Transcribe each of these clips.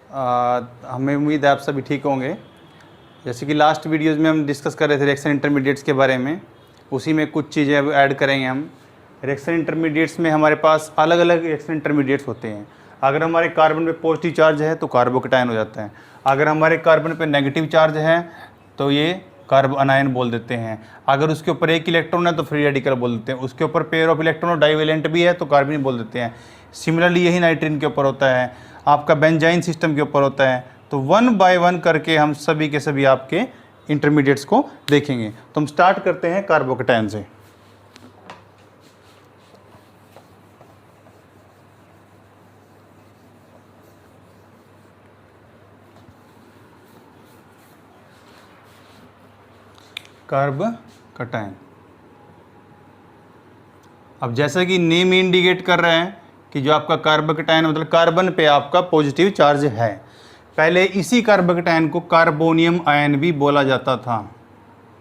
हमें उम्मीद है आप सभी ठीक होंगे। जैसे कि लास्ट वीडियोज़ में हम डिस्कस कर रहे थे रिएक्शन इंटरमीडिएट्स के बारे में, उसी में कुछ चीज़ें अब ऐड करेंगे हम। रिएक्शन इंटरमीडिएट्स में हमारे पास अलग अलग रिएक्शन इंटरमीडिएट्स होते हैं। अगर हमारे कार्बन पे पॉजिटिव चार्ज है तो कार्बोकेटायन हो जाता है, अगर हमारे कार्बन पे नेगेटिव चार्ज है तो ये कार्ब अनायन बोल देते हैं। अगर उसके ऊपर एक इलेक्ट्रॉन है तो फ्री रेडिकल बोल देते हैं, उसके ऊपर पेयर ऑफ इलेक्ट्रॉन और डाइवेलेंट भी है तो कार्बन बोल देते हैं। सिमिलरली यही नाइट्रीन के ऊपर होता है, आपका बेंजाइन सिस्टम के ऊपर होता है। तो वन बाय वन करके हम सभी के सभी आपके इंटरमीडिएट्स को देखेंगे। तो हम स्टार्ट करते हैं कार्बोकेटायन से। कार्बोकेटायन, अब जैसा कि नेम इंडिकेट कर रहे हैं कि जो आपका कार्बोकेटायन मतलब कार्बन पे आपका पॉजिटिव चार्ज है। पहले इसी कार्बोकेटायन को कार्बोनियम आयन भी बोला जाता था,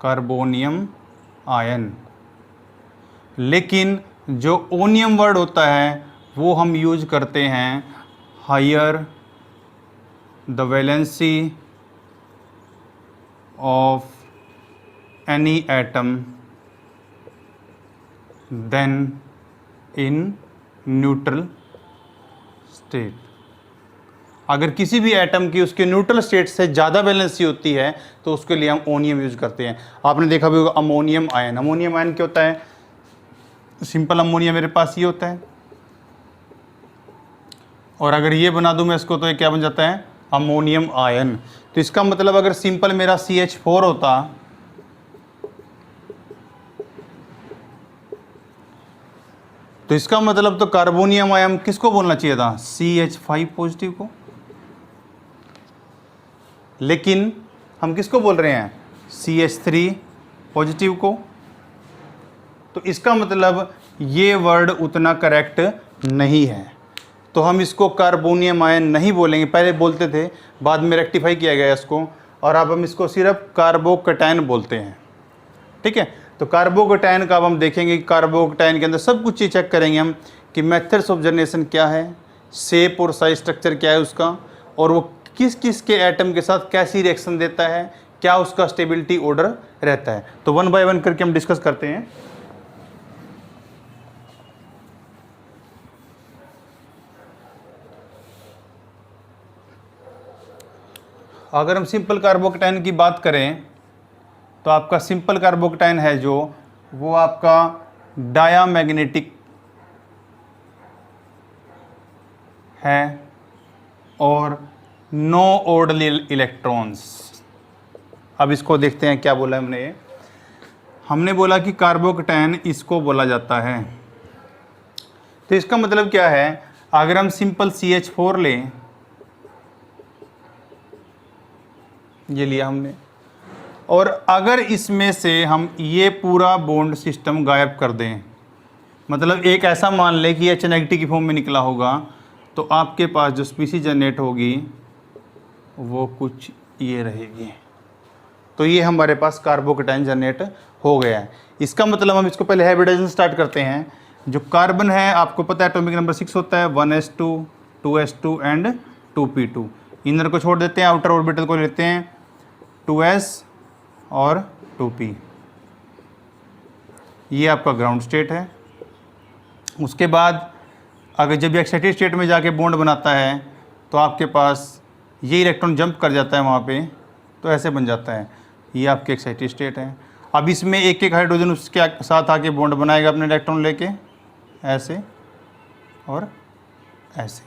कार्बोनियम आयन। लेकिन जो ओनियम वर्ड होता है वो हम यूज करते हैं higher the valency of any atom then in neutral state। अगर किसी भी एटम की उसके न्यूट्रल स्टेट से ज़्यादा वैलेंसी होती है तो उसके लिए हम ओनियम यूज करते हैं। आपने देखा भी होगा अमोनियम आयन। अमोनियम आयन क्या होता है? सिंपल अमोनिया मेरे पास ये होता है, और अगर ये बना दूं मैं इसको तो ये क्या बन जाता है? Ammonium ion. तो इसका मतलब अगर सिंपल मेरा CH4 होता तो इसका मतलब तो कार्बोनियम आयन किसको बोलना चाहिए था? CH5 पॉजिटिव को। लेकिन हम किसको बोल रहे हैं? CH3 पॉजिटिव को। तो इसका मतलब ये वर्ड उतना करेक्ट नहीं है, तो हम इसको कार्बोनियम आयन नहीं बोलेंगे। पहले बोलते थे, बाद में रेक्टिफाई किया गया इसको, और अब हम इसको सिर्फ कार्बोकेटायन बोलते हैं। ठीक है, तो कार्बोकेटायन का अब हम देखेंगे कि कार्बोकेटायन के अंदर सब कुछ चीज़ चेक करेंगे हम कि मेथड्स ऑफ जनरेशन क्या है, शेप और साइज स्ट्रक्चर क्या है उसका, और वो किस किस के एटम के साथ कैसी रिएक्शन देता है, क्या उसका स्टेबिलिटी ऑर्डर रहता है। तो वन बाय वन करके हम डिस्कस करते हैं। अगर हम सिंपल कार्बोकेटायन की बात करें तो आपका सिंपल कार्बोकेटायन है जो वो आपका डायामैग्नेटिक है और नो ऑर्डरली इलेक्ट्रॉन्स। अब इसको देखते हैं क्या बोला हमने। हमने बोला कि कार्बोकेटायन इसको बोला जाता है, तो इसका मतलब क्या है? अगर हम सिंपल CH4 लें, ये लिया हमने, और अगर इसमें से हम ये पूरा बॉन्ड सिस्टम गायब कर दें, मतलब एक ऐसा मान लें कि H नेगेटिव की फॉर्म में निकला होगा, तो आपके पास जो स्पीसीज जनरेट होगी वो कुछ ये रहेगी। तो ये हमारे पास कार्बोकेटायन जनरेट हो गया है। इसका मतलब हम इसको पहले हाइब्रिडाइजेशन स्टार्ट करते हैं। जो कार्बन है आपको पता है एटॉमिक नंबर 6 होता है, 1s2 2s2 and 2p2। Inner को छोड़ देते हैं, आउटर ऑर्बिटल को लेते हैं 2s और 2p। ये आपका ग्राउंड स्टेट है। उसके बाद अगर जब एक्साइटेड स्टेट में जाके बॉन्ड बनाता है तो आपके पास ये इलेक्ट्रॉन जंप कर जाता है वहाँ पे, तो ऐसे बन जाता है। ये आपके एक्साइटेड स्टेट है। अब इसमें एक एक हाइड्रोजन उसके साथ आके बॉन्ड बनाएगा अपने इलेक्ट्रॉन लेके, ऐसे और ऐसे।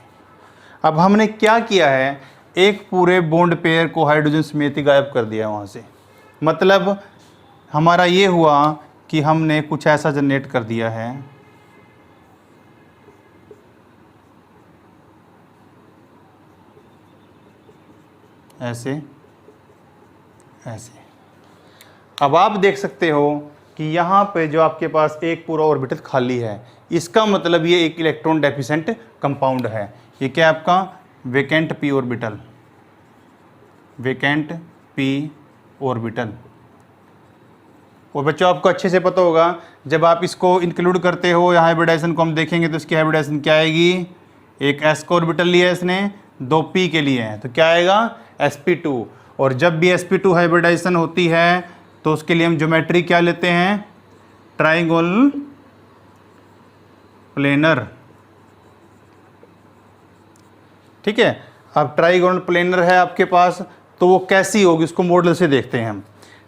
अब हमने क्या किया है? एक पूरे बॉन्ड पेयर को हाइड्रोजन समेत ही गायब कर दिया वहाँ से। मतलब हमारा ये हुआ कि हमने कुछ ऐसा जनरेट कर दिया है, ऐसे ऐसे। अब आप देख सकते हो कि यहाँ पे जो आपके पास एक पूरा ऑर्बिटल खाली है, इसका मतलब ये एक इलेक्ट्रॉन डेफिशिएंट कंपाउंड है। ये क्या है आपका? Vacant p orbital, vacant p orbital. और बच्चों आपको अच्छे से पता होगा जब आप इसको इंक्लूड करते हो या हाइब्रिडाइजेशन को हम देखेंगे तो इसकी हाइब्रिडाइजेशन क्या आएगी? एक s का ऑर्बिटल लिया है इसने, 2 p के लिए हैं, तो क्या आएगा sp2। और जब भी sp2 हाइब्रिडाइजेशन होती है तो उसके लिए हम ज्योमेट्री क्या लेते हैं, ट्राइगोनल प्लेनर। ठीक है, अब ट्राइगोनल प्लेनर है आपके पास, तो वो कैसी होगी उसको मॉडल से देखते हैं हम।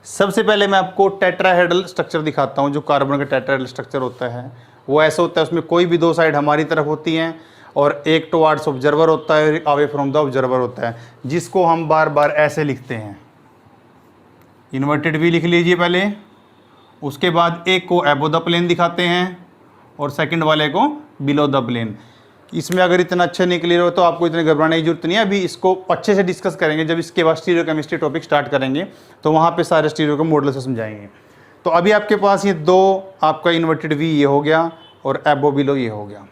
सबसे पहले मैं आपको टेट्राहेड्रल स्ट्रक्चर दिखाता हूँ। जो कार्बन का टेट्राहेड्रल स्ट्रक्चर होता है वो ऐसा होता है, उसमें कोई भी 2 साइड हमारी तरफ होती हैं और एक टुवार्ड्स ऑब्जर्वर होता है, अवे फ्रॉम द ऑब्जर्वर होता है, जिसको हम बार बार ऐसे लिखते हैं। इन्वर्टेड वी लिख लीजिए पहले, उसके बाद एक को एबो द प्लेन दिखाते हैं और सेकंड वाले को बिलो द प्लेन। इसमें अगर इतना अच्छा नहीं क्लियर हो तो आपको इतनी घबराने की जरूरत नहीं है, अभी इसको अच्छे से डिस्कस करेंगे। जब इसके बाद स्टीरियो केमिस्ट्री टॉपिक स्टार्ट करेंगे तो वहाँ पे सारे स्टीरियो को मॉडल से समझाएंगे। तो अभी आपके पास ये 2 आपका इन्वर्टेड वी ये हो गया और एबो बिलो ये हो गया।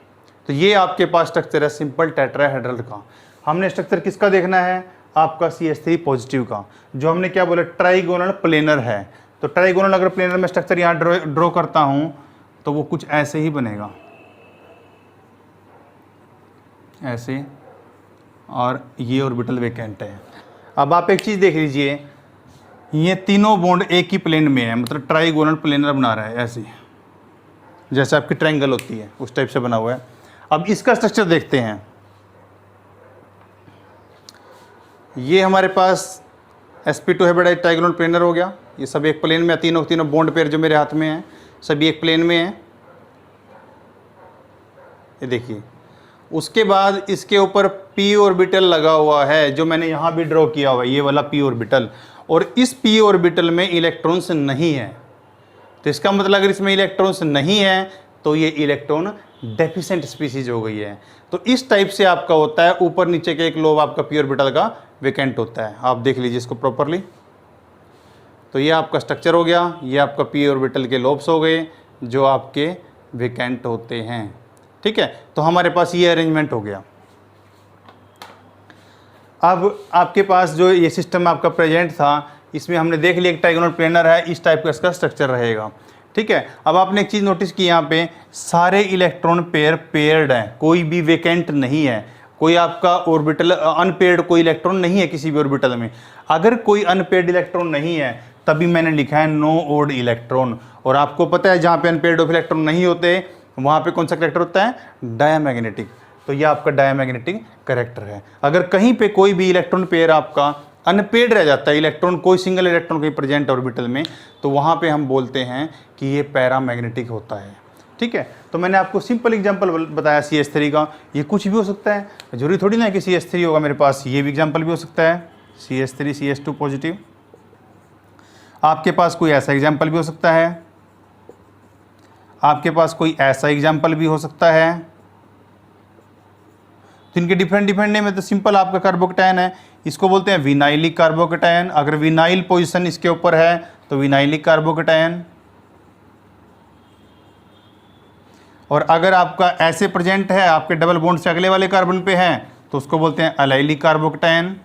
तो ये आपके पास स्ट्रक्चर है सिंपल टेट्राहेड्रल का। हमने स्ट्रक्चर किसका देखना है, आपका CH3 पॉजिटिव का, जो हमने क्या बोला ट्राइगोनल प्लेनर है। तो ट्राइगोनल अगर प्लेनर में स्ट्रक्चर यहाँ ड्रॉ करता हूँ तो वो कुछ ऐसे ही बनेगा, ऐसे, और ये ऑर्बिटल वेकेंट है। अब आप एक चीज़ देख लीजिए, ये तीनों बॉन्ड एक ही प्लेन में है, मतलब ट्राइगोनल प्लेनर बना रहा है ऐसे, जैसे आपकी ट्रायंगल होती है उस टाइप से बना हुआ है। अब इसका स्ट्रक्चर देखते हैं। ये हमारे पास sp2 हाइब्रिडाइज्ड ट्राइगोनल प्लेनर हो गया। ये सब एक प्लेन में, तीनों बॉन्ड पेयर जो मेरे हाथ में है सभी एक प्लेन में है, ये देखिए। उसके बाद इसके ऊपर p ऑर्बिटल लगा हुआ है, जो मैंने यहाँ भी ड्रॉ किया हुआ है, ये वाला p ऑर्बिटल। और इस p ऑर्बिटल में इलेक्ट्रॉन्स नहीं है, तो इसका मतलब अगर इसमें इलेक्ट्रॉन्स नहीं है तो ये इलेक्ट्रॉन डेफिशिएंट स्पीसीज हो गई है। तो इस टाइप से आपका होता है, ऊपर नीचे के एक लोब आपका p ऑर्बिटल का वेकेंट होता है। आप देख लीजिए इसको प्रॉपरली। तो ये आपका स्ट्रक्चर हो गया, ये आपका p ऑर्बिटल के लोब्स हो गए जो आपके वेकेंट होते हैं। ठीक है, तो हमारे पास ये अरेंजमेंट हो गया। अब आपके पास जो ये सिस्टम आपका प्रेजेंट था, इसमें हमने देख लिया एक ट्राइगोनल प्लेनर है, इस टाइप का इसका स्ट्रक्चर रहेगा। ठीक है, अब आपने एक चीज़ नोटिस की, यहाँ पे सारे इलेक्ट्रॉन पेयर्ड हैं, कोई भी वेकेंट नहीं है, कोई आपका ऑर्बिटल अनपेयर्ड कोई इलेक्ट्रॉन नहीं है किसी भी ऑर्बिटल में। अगर कोई अनपेयर्ड इलेक्ट्रॉन नहीं है तभी मैंने लिखा है नो ओड इलेक्ट्रॉन। और आपको पता है जहाँ पे अनपेयर्ड ऑफ इलेक्ट्रॉन नहीं होते वहाँ पे कौन सा करेक्टर होता है, डायमैग्नेटिक। तो ये आपका डायमैग्नेटिक करेक्टर है। अगर कहीं पे कोई भी इलेक्ट्रॉन पेयर आपका अनपेयर्ड रह जाता है, इलेक्ट्रॉन कोई सिंगल इलेक्ट्रॉन कहीं प्रेजेंट ऑर्बिटल में, तो वहाँ पे हम बोलते हैं कि ये पैरामैग्नेटिक होता है। ठीक है, तो मैंने आपको सिंपल एग्जांपल बताया CH3 का। ये कुछ भी हो सकता है, जरूरी थोड़ी ना है कि CH3 होगा मेरे पास, ये भी एग्जांपल भी हो सकता है CH3 CH2 पॉजिटिव। आपके पास कोई ऐसा एग्जांपल भी हो सकता है, आपके पास कोई ऐसा एग्जांपल भी हो सकता है। तो इनके डिफरेंट नेम है। तो सिंपल आपका कार्बोकेटायन है, इसको बोलते हैं विनाइलिक कार्बोकेटायन। अगर विनाइल पोजीशन इसके ऊपर है तो विनाइलिक कार्बोकेटायन। और अगर आपका ऐसे प्रेजेंट है, आपके डबल बॉन्ड से अगले वाले कार्बन पे है, तो उसको बोलते हैं अलाइलिक कार्बोकेटायन।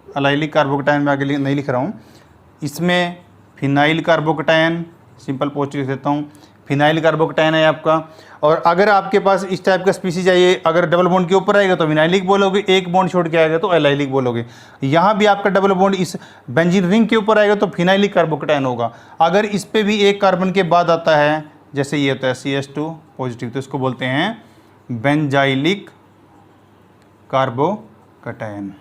अलाइलिक कार्बोकेटायन में आगे नहीं लिख रहा हूँ, इसमें फिनाइल कार्बोकेटायन, सिंपल पोस्ट लिख देता हूँ, फिनाइल कार्बोकेटायन है आपका। और अगर आपके पास इस टाइप का स्पीसीज है, ये अगर डबल बॉन्ड के ऊपर आएगा तो विनाइलिक बोलोगे, एक बॉन्ड छोड़ के आएगा तो एलाइलिक बोलोगे। यहाँ भी आपका डबल बॉन्ड इस बेंजीन रिंग के ऊपर आएगा तो फिनाइलिक कार्बोकेटायन होगा। अगर इस पे भी एक कार्बन के बाद आता है, जैसे ये होता है CH2 पॉजिटिव, तो इसको बोलते हैं बेंजाइलिक कार्बोकेटायन।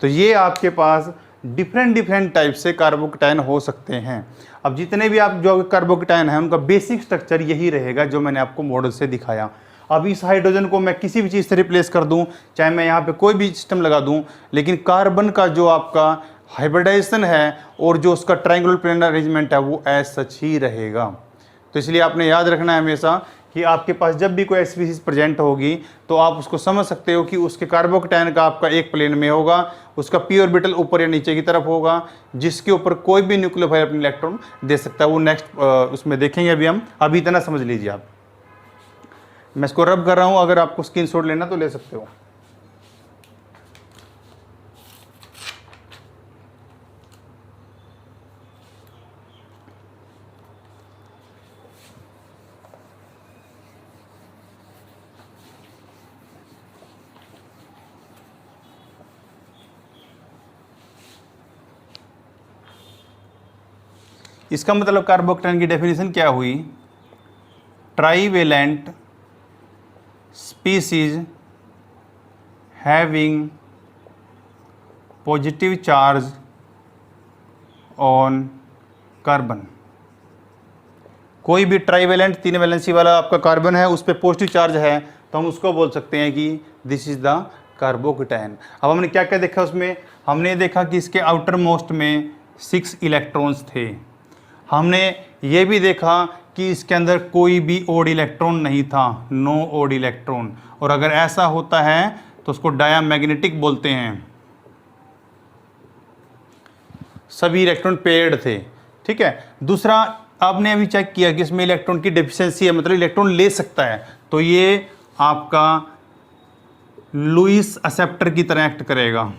तो ये आपके पास डिफरेंट टाइप से कार्बोकेटायन हो सकते हैं। अब जितने भी आप जो कार्बोकेटायन हैं उनका बेसिक स्ट्रक्चर यही रहेगा जो मैंने आपको मॉडल से दिखाया। अब इस हाइड्रोजन को मैं किसी भी चीज़ से रिप्लेस कर दूं, चाहे मैं यहाँ पे कोई भी सिस्टम लगा दूं, लेकिन कार्बन का जो आपका हाइब्रिडाइजेशन है और जो उसका ट्रायंगुलर प्लेनर अरेंजमेंट है वो एज सच ही रहेगा। तो इसलिए आपने याद रखना है हमेशा कि आपके पास जब भी कोई स्पीसीज प्रेजेंट होगी तो आप उसको समझ सकते हो कि उसके कार्बोकेटायन का आपका एक प्लेन में होगा, उसका p ऑर्बिटल ऊपर या नीचे की तरफ होगा, जिसके ऊपर कोई भी न्यूक्लियोफाइल अपने इलेक्ट्रॉन दे सकता है। वो नेक्स्ट उसमें देखेंगे, अभी हम अभी इतना समझ लीजिए आप। मैं इसको रब कर रहा हूँ, अगर आपको स्क्रीनशॉट लेना तो ले सकते हो। इसका मतलब कार्बोक्टेन की डेफिनेशन क्या हुई, trivalent species having positive charge on carbon. कोई भी ट्राईवेलेंट 3 वैलेंसी वाला आपका कार्बन है, उस पर पॉजिटिव चार्ज है, तो हम उसको बोल सकते हैं कि दिस इज द कार्बोक्टेन। अब हमने क्या क्या देखा उसमें, हमने देखा कि इसके आउटर मोस्ट में 6 इलेक्ट्रॉन्स थे। हमने ये भी देखा कि इसके अंदर कोई भी ओड इलेक्ट्रॉन नहीं था, नो ओड इलेक्ट्रॉन, और अगर ऐसा होता है तो उसको डायामैग्नेटिक बोलते हैं। सभी इलेक्ट्रॉन पेयर्ड थे, ठीक है। दूसरा, आपने अभी चेक किया कि इसमें इलेक्ट्रॉन की डेफिशिएंसी है, मतलब इलेक्ट्रॉन ले सकता है, तो ये आपका लुईस एक्सेप्टर की तरह एक्ट करेगा।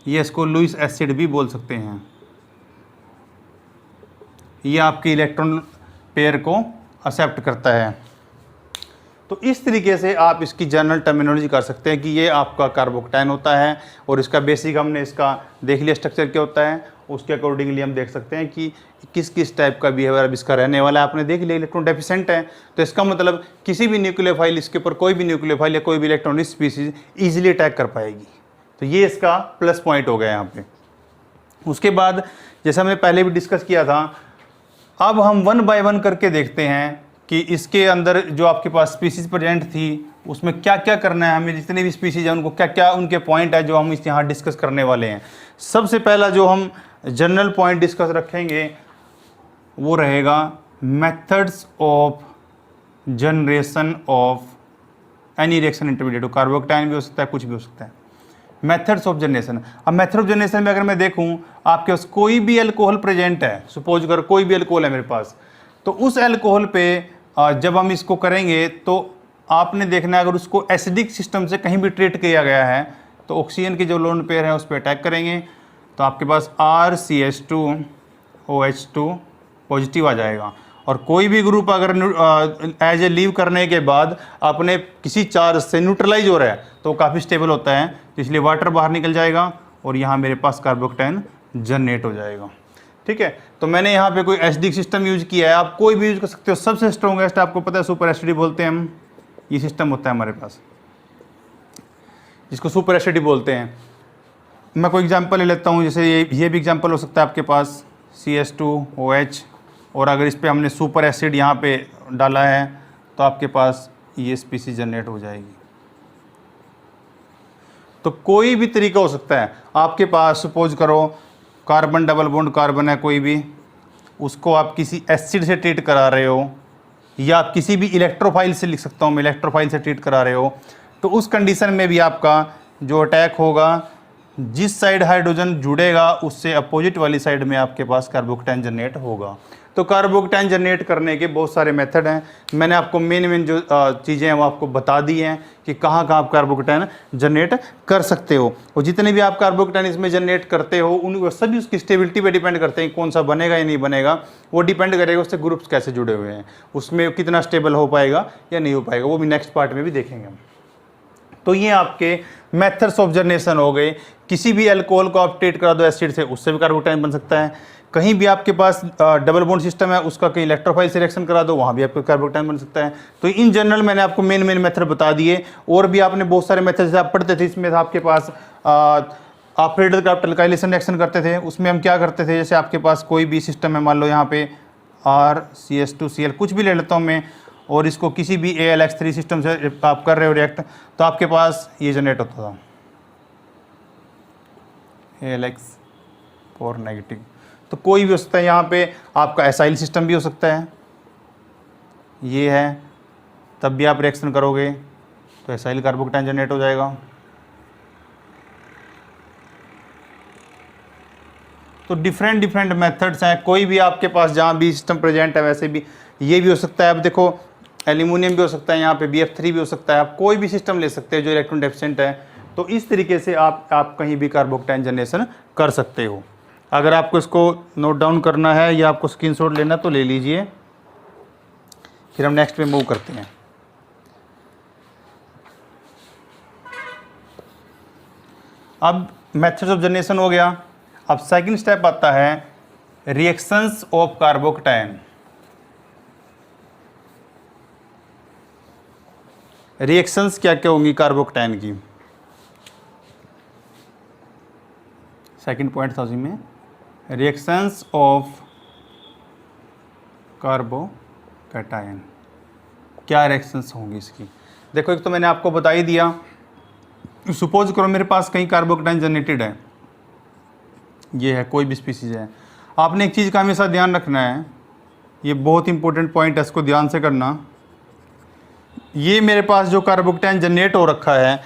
ये इसको लुईस एसिड भी बोल सकते हैं। ये आपके इलेक्ट्रॉन पेयर को एक्सेप्ट करता है। तो इस तरीके से आप इसकी जनरल टर्मिनोलॉजी कर सकते हैं कि ये आपका कार्बोक्टेन होता है, और इसका बेसिक हमने इसका देख लिया स्ट्रक्चर क्या होता है, उसके अकॉर्डिंगली हम देख सकते हैं कि किस किस टाइप का बिहेवियर अब इसका रहने वाला है। आपने देख लिया इलेक्ट्रॉन डेफिशिएंट है, तो इसका मतलब किसी भी न्यूक्लियोफाइल, इसके ऊपर कोई भी न्यूक्लियोफाइल या कोई भी इलेक्ट्रॉनिक स्पीसीज ईजिली अटैक कर पाएगी। तो ये इसका प्लस पॉइंट हो गया यहाँ पे। उसके बाद जैसा हमने पहले भी डिस्कस किया था, अब हम 1 बाय 1 करके देखते हैं कि इसके अंदर जो आपके पास स्पीसीज प्रेजेंट थी उसमें क्या क्या करना है हमें, जितने भी स्पीसीज हैं उनको क्या क्या उनके पॉइंट है जो हम इस यहाँ डिस्कस करने वाले हैं। सबसे पहला जो हम जनरल पॉइंट डिस्कस रखेंगे वो रहेगा methods of generation of any reaction intermediate. Carbocation भी हो सकता है, कुछ भी हो सकता है। मेथड्स ऑफ जनरेशन, अब मेथड ऑफ जनरेशन में अगर मैं देखूं, आपके पास कोई भी अल्कोहल प्रेजेंट है, सपोज कर कोई भी अल्कोहल है मेरे पास, तो उस अल्कोहल पे जब हम इसको करेंगे तो आपने देखना है अगर उसको एसिडिक सिस्टम से कहीं भी ट्रीट किया गया है तो ऑक्सीजन की जो लोन पेयर है उस पर अटैक करेंगे, तो आपके पास RCH2OH2 पॉजिटिव आ जाएगा। और कोई भी ग्रुप अगर एज ए लीव करने के बाद अपने किसी चार्ज से न्यूट्रलाइज हो रहा है तो काफ़ी स्टेबल होता है, तो इसलिए वाटर बाहर निकल जाएगा और यहाँ मेरे पास कार्बोक्टेन जनरेट हो जाएगा। ठीक है, तो मैंने यहाँ पे कोई एसिडिक सिस्टम यूज किया है, आप कोई भी यूज कर सकते हो। सबसे स्ट्रॉन्गेस्ट आपको पता है सुपर एसिडी बोलते हैं हम, ये सिस्टम होता है हमारे पास जिसको सुपर एसिडी बोलते हैं। मैं कोई एग्जांपल ले लेता हूँ, जैसे ये भी एग्जांपल हो सकता है आपके पास CH2OH, और अगर इस पर हमने सुपर एसिड यहाँ पे डाला है तो आपके पास ये स्पीसीज जनरेट हो जाएगी। तो कोई भी तरीका हो सकता है आपके पास, सपोज करो कार्बन डबल बॉन्ड कार्बन है कोई भी, उसको आप किसी एसिड से ट्रीट करा रहे हो, या आप किसी भी इलेक्ट्रोफाइल से, लिख सकता हूँ मैं, इलेक्ट्रोफाइल से ट्रीट करा रहे हो, तो उस कंडीशन में भी आपका जो अटैक होगा, जिस साइड हाइड्रोजन जुड़ेगा उससे अपोजिट वाली साइड में आपके पास कार्बोक्टेन जनरेट होगा। तो कार्बोक्टेन जनरेट करने के बहुत सारे मेथड हैं। मैंने आपको मेन जो चीज़ें हैं वो आपको बता दी हैं कि कहाँ कहाँ आप कार्बोक्टेन जनरेट कर सकते हो, और जितने भी आप कार्बोक्टेन इसमें जनरेट करते हो उन सभी उसकी स्टेबिलिटी पे डिपेंड करते हैं, कौन सा बनेगा या नहीं बनेगा, वो डिपेंड करेगा उससे ग्रुप्स कैसे जुड़े हुए हैं, उसमें कितना स्टेबल हो पाएगा या नहीं हो पाएगा, वो भी नेक्स्ट पार्ट में भी देखेंगे हम। तो ये आपके मेथड्स ऑफ जनरेशन हो गए। किसी भी अल्कोहल को आप ट्रीट करा दो एसिड से, उससे भी कार्बोक्टेन बन सकता है। कहीं भी आपके पास डबल बॉन्ड सिस्टम है, उसका कहीं इलेक्ट्रोफाइल से रिएक्शन करा दो, वहाँ भी आपको कार्बोक्टेन बन सकता है। तो इन जनरल मैंने आपको मेन मेथड बता दिए, और भी आपने बहुत सारे मेथड जैसे आप पढ़ते थे, इसमें आपके पास आप फ्रीडल क्राफ्ट अल्काइलेशन रिएक्शन करते थे, उसमें हम क्या करते थे, जैसे आपके पास कोई भी सिस्टम है, मान लो यहाँ पे RCH2Cl कुछ भी ले लेता हूँ मैं, और इसको किसी भी ALX3 सिस्टम से आप कर रहे हो रिएक्ट, तो आपके पास ये जनरेट होता था ALX4 नेगेटिव। तो कोई भी हो सकता है, यहाँ पे आपका एसाइल सिस्टम भी हो सकता है, ये है, तब भी आप रिएक्शन करोगे तो एसाइल कार्बोक्टेन जनरेट हो जाएगा। तो डिफरेंट मेथड्स हैं, कोई भी आपके पास जहाँ भी सिस्टम प्रेजेंट है वैसे भी ये भी हो सकता है। अब देखो एल्यूमिनियम भी हो सकता है, यहाँ पे BF3 भी हो सकता है, आप कोई भी सिस्टम ले सकते हो जो इलेक्ट्रॉन डेफिशिएंट है। तो इस तरीके से आप कहीं भी कार्बोक्टेन जनरेशन कर सकते हो। अगर आपको इसको नोट डाउन करना है या आपको स्क्रीनशॉट लेना तो ले लीजिए, फिर हम नेक्स्ट पे मूव करते हैं। अब मेथड्स ऑफ जनरेशन हो गया। अब सेकंड स्टेप आता है रिएक्शंस ऑफ कार्बोकटायन, रिएक्शंस क्या क्या होंगी कार्बोकटायन की। सेकंड पॉइंट था उसी में, रिएक्शंस ऑफ कार्बोकटायन, क्या रिएक्शंस होंगी इसकी। देखो एक तो मैंने आपको बता ही दिया, सपोज करो मेरे पास कहीं कार्बोकटायन जनरेटेड है, ये है कोई भी स्पीसीज है। आपने एक चीज़ का हमेशा ध्यान रखना है, ये बहुत इंपॉर्टेंट पॉइंट है, इसको ध्यान से करना। ये मेरे पास जो कार्बोकटायन जनरेट हो रखा है,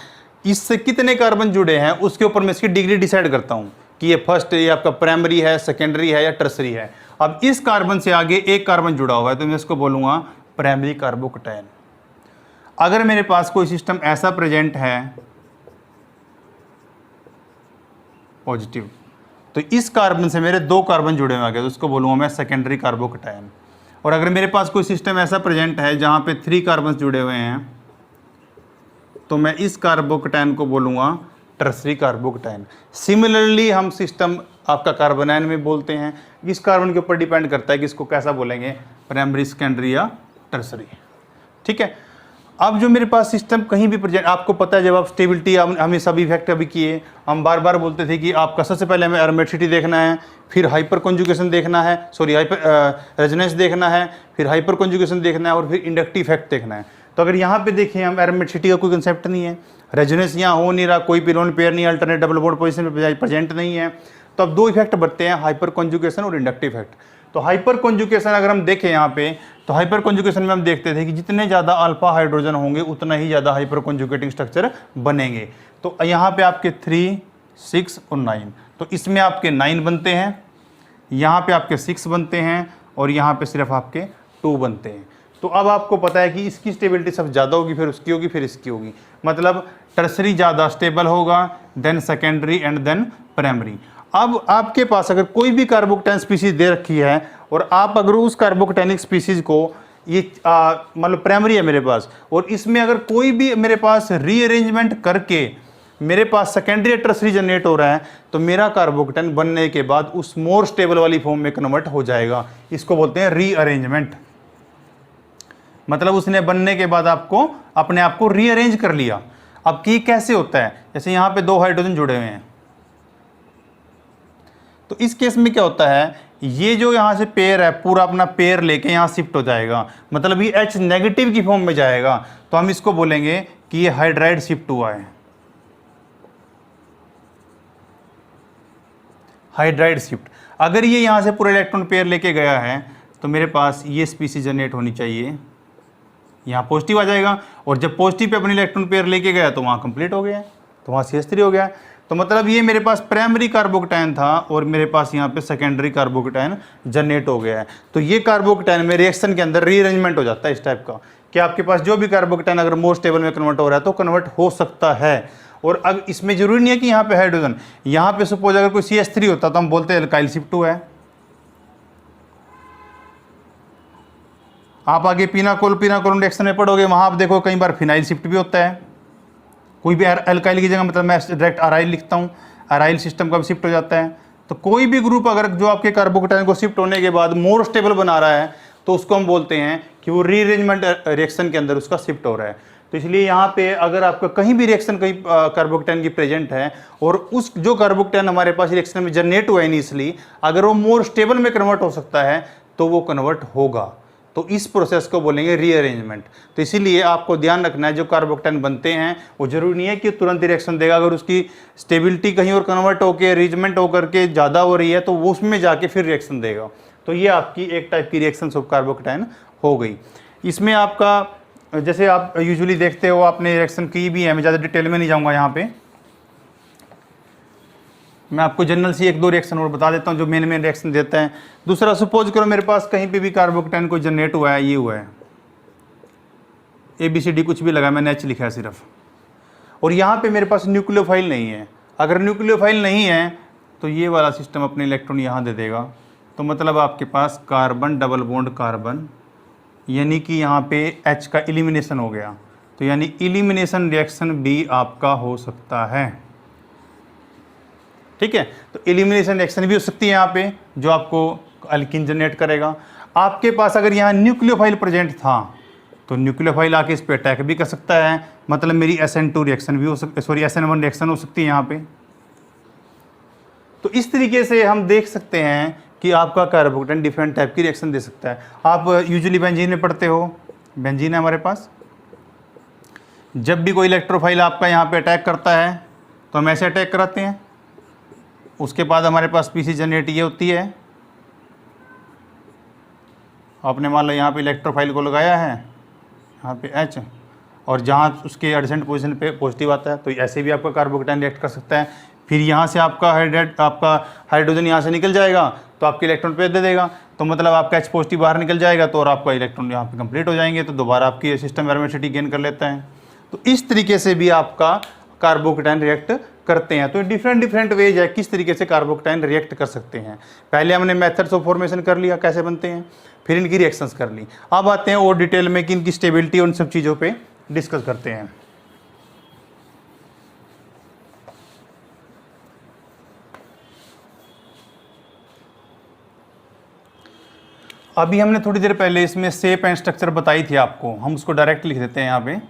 इससे कितने कार्बन जुड़े हैं उसके ऊपर मैं इसकी डिग्री डिसाइड करता हूँ कि ये फर्स्ट, ये आपका प्राइमरी है, सेकेंडरी है या टर्सरी है। अब इस कार्बन से आगे एक कार्बन जुड़ा हुआ है तो मैं इसको बोलूँगा प्राइमरी कार्बोकटायन। अगर मेरे पास कोई सिस्टम ऐसा प्रेजेंट है पॉजिटिव, तो इस कार्बन से मेरे 2 कार्बन जुड़े हुए आ गए तो उसको बोलूँगा मैं सेकेंडरी कार्बोकटायन। और अगर मेरे पास कोई सिस्टम ऐसा प्रेजेंट है जहाँ पे 3 कार्बन जुड़े हुए हैं तो मैं इस कार्बोकटायन को बोलूँगा टर्सरी कार्बोकटायन। सिमिलरली हम सिस्टम आपका कार्बोनायन में बोलते हैं, इस कार्बन के ऊपर डिपेंड करता है कि इसको कैसा बोलेंगे, प्राइमरी, सेकेंडरी या टर्सरी। ठीक है। अब जो मेरे पास सिस्टम कहीं भी प्रेजेंट, आपको पता है जब आप स्टेबिलिटी, हमें सभी इफेक्ट अभी किए, हम बार बार बोलते थे कि आपका सबसे पहले हमें एरोमेटिसिटी देखना है, फिर हाइपर कॉन्जुगेशन देखना है, सॉरी हाइपर रेजोनेंस देखना है, फिर हाइपर कॉन्जुगेशन देखना है और फिर इंडक्टिव इफेक्ट देखना है। तो अगर यहाँ पे देखें हम, एरोमेटिसिटी का कोई कंसेप्ट नहीं है, रेजोनेंस यहाँ हो नहीं रहा, कोई पिलोन पेयर नहीं, अल्टरनेट डबल बॉन्ड पोजीशन में प्रेजेंट नहीं है, तो अब 2 इफेक्ट बढ़ते हैं, हाइपर कॉन्जुगेशन और इंडक्टिव इफेक्ट। तो हाइपर कॉन्जुगेशन अगर हम देखें यहाँ पे, तो हाइपर कॉन्जुगेशन में हम देखते थे कि जितने ज़्यादा अल्फा हाइड्रोजन होंगे उतना ही ज़्यादा हाइपर कॉन्जुगेटिंग स्ट्रक्चर बनेंगे। तो यहाँ पे आपके 3, 6 और 9, तो इसमें आपके 9 बनते हैं, यहाँ पे आपके 6 बनते हैं और यहाँ पे सिर्फ आपके 2 बनते हैं। तो अब आपको पता है कि इसकी स्टेबिलिटी सब ज़्यादा होगी, फिर उसकी होगी, फिर इसकी होगी, मतलब टर्सरी ज़्यादा स्टेबल होगा, than secondary and then primary. अब आपके पास अगर कोई भी कार्बोकटायन स्पीसीज दे रखी है और आप अगर उस कार्बोकटायनिक स्पीसीज को, ये मतलब प्राइमरी है मेरे पास, और इसमें अगर कोई भी मेरे पास रीअरेंजमेंट करके मेरे पास सेकेंडरी या टर्सरी जनरेट हो रहा है, तो मेरा कार्बोकटायन बनने के बाद उस मोर स्टेबल वाली फॉर्म में कन्वर्ट हो जाएगा। इसको बोलते हैं रीअरेंजमेंट। मतलब उसने बनने के बाद आपको अपने आप को रीअरेंज कर लिया। अब की कैसे होता है, जैसे यहाँ पे 2 हाइड्रोजन जुड़े हुए हैं, तो इस केस में क्या होता है, ये जो यहाँ से पेयर है पूरा अपना पेयर लेके यहाँ शिफ्ट हो जाएगा, मतलब ये H नेगेटिव की फॉर्म में जाएगा, तो हम इसको बोलेंगे कि ये हाइड्राइड शिफ्ट हुआ है, हाइड्राइड शिफ्ट। अगर ये यहाँ से पूरा इलेक्ट्रॉन पेयर लेके गया है तो मेरे पास ये स्पीसीज जनरेट होनी चाहिए, यहाँ पॉजिटिव आ जाएगा, और जब पॉजिटिव पे अपनी इलेक्ट्रॉन पेयर लेके गया तो वहाँ कंप्लीट हो गया, तो वहाँ CH3 हो गया। तो मतलब ये मेरे पास प्राइमरी कार्बोकटायन था और मेरे पास यहाँ पे सेकेंडरी कार्बोकटायन जनरेट हो गया है। तो ये कार्बोकटायन में रिएक्शन के अंदर रीअरेंजमेंट हो जाता है इस टाइप का, कि आपके पास जो भी कार्बोकटायन अगर मोर स्टेबल में कन्वर्ट हो रहा है तो कन्वर्ट हो सकता है। और अब इसमें जरूरी नहीं है कि यहाँ पे हाइड्रोजन, यहाँ पे सपोज अगर कोई CH3 होता तो हम बोलते हैं एल्काइल शिफ्ट हुआ है। आप आगे पीनाकोल रिएक्शन में पढ़ोगे, वहाँ आप देखो कई बार फिनाइल शिफ्ट भी होता है, कोई भी अल्काइल की जगह, मतलब मैं डायरेक्ट अराइल लिखता हूँ, अराइल सिस्टम का भी शिफ्ट हो जाता है। तो कोई भी ग्रुप अगर जो आपके कार्बोकटायन को शिफ्ट होने के बाद मोर स्टेबल बना रहा है तो उसको हम बोलते हैं कि वो रीअरेंजमेंट रिएक्शन के अंदर उसका शिफ्ट हो रहा है। तो इसलिए यहाँ पे अगर आपका कहीं भी रिएक्शन कहीं कार्बोकटायन की प्रेजेंट है और उस जो कार्बोकटायन हमारे पास रिएक्शन में जनरेट हुआ है इनिशियली, अगर वो मोर स्टेबल में कन्वर्ट हो सकता है तो वो कन्वर्ट होगा। तो इस प्रोसेस को बोलेंगे रीअरेंजमेंट। तो इसीलिए आपको ध्यान रखना है जो कार्बोकटायन बनते हैं वो जरूरी नहीं है कि तुरंत रिएक्शन देगा, अगर उसकी स्टेबिलिटी कहीं और कन्वर्ट होकर अरेंजमेंट होकर के ज़्यादा हो रही है तो वो उसमें जाके फिर रिएक्शन देगा। तो ये आपकी एक टाइप की रिएक्शन ऑफ कार्बोकटायन हो गई। इसमें आपका जैसे आप यूजुअली देखते हो, आपने रिएक्शन की भी है, मैं ज़्यादा डिटेल में नहीं जाऊँगा यहाँ पे, मैं आपको जनरल सी 1-2 रिएक्शन और बता देता हूँ जो मेन रिएक्शन देते हैं। दूसरा, सपोज करो मेरे पास कहीं पे भी कार्बोकटायन को जनरेट हुआ है, ये हुआ है ABCD कुछ भी लगा, मैंने H लिखा है सिर्फ, और यहाँ पे मेरे पास न्यूक्लियोफाइल नहीं है। अगर न्यूक्लियोफाइल नहीं है तो ये वाला सिस्टम अपने इलेक्ट्रॉन यहाँ दे देगा, तो मतलब आपके पास कार्बन डबल बॉन्ड कार्बन, यानी कि यहाँ पे H का एलिमिनेशन हो गया। तो यानी एलिमिनेशन रिएक्शन भी आपका हो सकता है। ठीक है, तो एलिमिनेशन रिएक्शन भी हो सकती है यहाँ पे, जो आपको अल्किन जनरेट करेगा। आपके पास अगर यहाँ न्यूक्लियोफाइल प्रेजेंट था तो न्यूक्लियोफाइल आके इस पर अटैक भी कर सकता है, मतलब मेरी SN2 रिएक्शन भी हो सकती, सॉरी SN1 रिएक्शन हो सकती है यहाँ पे। तो इस तरीके से हम देख सकते हैं कि आपका कार्बोकेटाइन डिफरेंट टाइप की रिएक्शन दे सकता है। आप यूजुअली बेंजीन में पढ़ते हो, बेंजीन है हमारे पास, जब भी कोई इलेक्ट्रोफाइल आपका यहाँ पे अटैक करता है तो हम ऐसे अटैक कराते हैं, उसके बाद हमारे पास पीसी जनरेट ये होती है। आपने मान लो यहाँ पे इलेक्ट्रोफाइल को लगाया है, यहाँ पे H, और जहाँ उसके एडजेंट पोजीशन पे पॉजिटिव आता है तो ऐसे भी आपका कार्बोकेटाइन रिएक्ट कर सकता है। फिर यहाँ से आपका हाइड्रोजन यहाँ से निकल जाएगा तो आपके इलेक्ट्रॉन पे दे देगा, तो मतलब आपका H पॉजिटिव बाहर निकल जाएगा तो और आपका इलेक्ट्रॉन यहाँ पे कंप्लीट हो जाएंगे, तो दोबारा आपकी सिस्टम एरोमेटिसिटी गेन कर लेता है। तो इस तरीके से भी आपका कार्बोकेटाइन रिएक्ट करते हैं। तो डिफरेंट वेज है किस तरीके से कार्बोकेटाइन रिएक्ट कर सकते हैं। पहले हमने मेथड्स ऑफ फॉर्मेशन कर लिया कैसे बनते हैं, फिर इनकी रिएक्शंस कर ली। अब आते हैं और डिटेल में कि इनकी स्टेबिलिटी उन सब चीज़ों पे डिस्कस करते हैं। अभी हमने थोड़ी देर पहले इसमें शेप एंड स्ट्रक्चर बताई थी आपको, हम उसको डायरेक्ट लिख देते हैं यहाँ पे।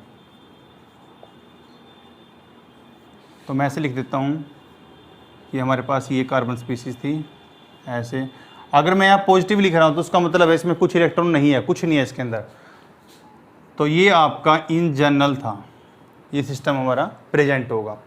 तो मैं ऐसे लिख देता हूँ कि हमारे पास ये कार्बन स्पीसीज थी ऐसे। अगर मैं यहाँ पॉजिटिव लिख रहा हूँ तो उसका मतलब है इसमें कुछ इलेक्ट्रॉन नहीं है, कुछ नहीं है इसके अंदर। तो ये आपका इन जनरल था, ये सिस्टम हमारा प्रेजेंट होगा।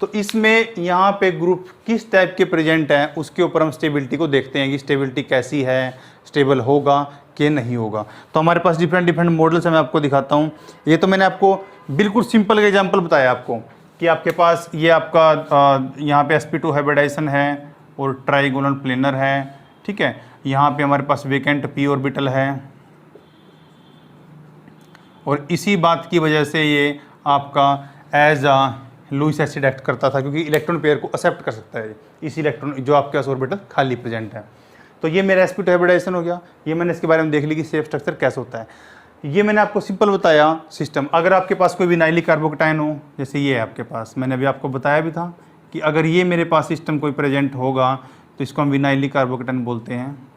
तो इसमें यहाँ पे ग्रुप किस टाइप के प्रेजेंट है उसके ऊपर हम स्टेबिलिटी को देखते हैं कि स्टेबिलिटी कैसी है, स्टेबल होगा कि नहीं होगा। तो हमारे पास डिफरेंट मॉडल्स हैं, मैं आपको दिखाता हूँ। ये तो मैंने आपको बिल्कुल सिंपल का एग्जाम्पल बताया आपको कि आपके पास ये आपका यहाँ पे sp2 हाइब्रिडाइजेशन है और ट्राइगोनल प्लेनर है, ठीक है। यहाँ पे हमारे पास वेकेंट p ऑर्बिटल है और इसी बात की वजह से ये आपका एज लुईस एसिड एक्ट करता था क्योंकि इलेक्ट्रॉन पेयर को एक्सेप्ट कर सकता है इसी इलेक्ट्रॉन जो आपके पास ऑर्बिटल खाली प्रेजेंट है। तो ये मेरा sp2 हाइब्रिडाइजेशन हो गया। ये मैंने इसके बारे में देख ली कि सेफ स्ट्रक्चर कैसे होता है। ये मैंने आपको सिंपल बताया सिस्टम। अगर आपके पास कोई विनाइली कार्बोकेटाइन हो, जैसे ये है आपके पास, मैंने अभी आपको बताया भी था कि अगर ये मेरे पास सिस्टम कोई प्रेजेंट होगा तो इसको हम विनाइली कार्बोकेटाइन बोलते हैं।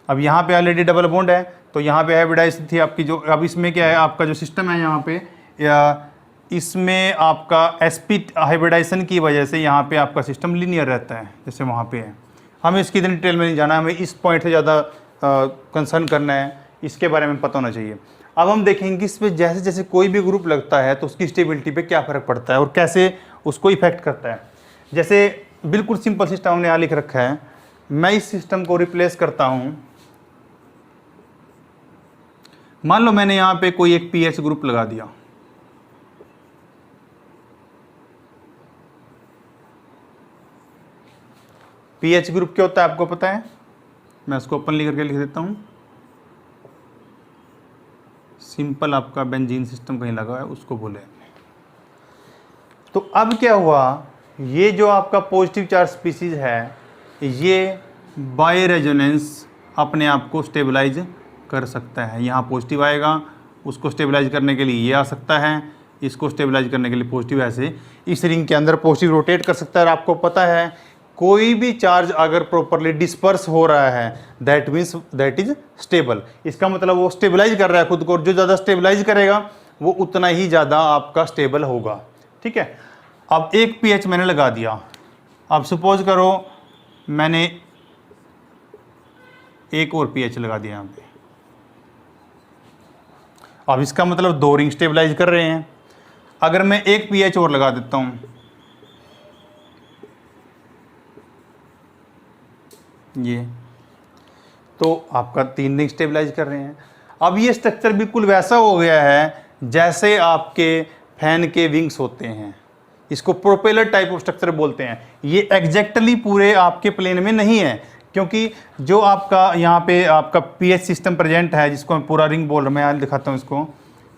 अब यहाँ पे ऑलरेडी डबल बॉन्ड है तो यहाँ पे हाइब्रिडाइजेशन थी आपकी जो, अब इसमें क्या है आपका जो सिस्टम है यहाँ पे, या इसमें आपका sp हाइब्रिडाइजेशन की वजह से यहाँ पे आपका सिस्टम लीनियर रहता है जैसे वहाँ पे है। हमें इसकी इतनी डिटेल में नहीं जाना, हमें इस पॉइंट से ज़्यादा कंसर्न करना है, इसके बारे में पता होना चाहिए। अब हम देखेंगे कि इसमें जैसे जैसे कोई भी ग्रुप लगता है तो उसकी स्टेबिलिटी पे क्या फ़र्क पड़ता है और कैसे उसको इफेक्ट करता है। जैसे बिल्कुल सिंपल सिस्टम हमने यहाँ लिख रखा है, मैं इस सिस्टम को रिप्लेस करता हूँ। मान लो मैंने यहाँ पे कोई एक pH ग्रुप लगा दिया, pH ग्रुप क्या होता है आपको पता है, मैं उसको ओपनली करके लिख देता हूँ। सिंपल आपका बेंजीन सिस्टम कहीं लगा है उसको बोले। तो अब क्या हुआ, ये जो आपका पॉजिटिव चार्ज स्पीसीज है ये बाय रेजोनेंस अपने आप को स्टेबलाइज कर सकता है। यहाँ पॉजिटिव आएगा, उसको स्टेबलाइज करने के लिए ये आ सकता है, इसको स्टेबलाइज करने के लिए पॉजिटिव ऐसे इस रिंग के अंदर पॉजिटिव रोटेट कर सकता है। और आपको पता है कोई भी चार्ज अगर प्रॉपरली डिस्पर्स हो रहा है that means that is stable. इसका मतलब वो स्टेबलाइज कर रहा है खुद को, और जो ज़्यादा स्टेबलाइज करेगा वो उतना ही ज़्यादा आपका स्टेबल होगा, ठीक है। अब एक pH मैंने लगा दिया। अब सपोज करो मैंने एक और pH लगा दिया यहाँ पे। अब इसका मतलब दो रिंग स्टेबलाइज कर रहे हैं। अगर मैं एक pH और लगा देता हूँ, ये तो आपका तीन रिंग स्टेबलाइज कर रहे हैं। अब ये स्ट्रक्चर बिल्कुल वैसा हो गया है जैसे आपके फैन के विंग्स होते हैं, इसको प्रोपेलर टाइप ऑफ स्ट्रक्चर बोलते हैं। ये एग्जैक्टली पूरे आपके प्लेन में नहीं है क्योंकि जो आपका यहाँ पे आपका pH सिस्टम प्रेजेंट है जिसको मैं पूरा रिंग बोल रहा हूँ, मैं यहाँ दिखाता हूँ इसको।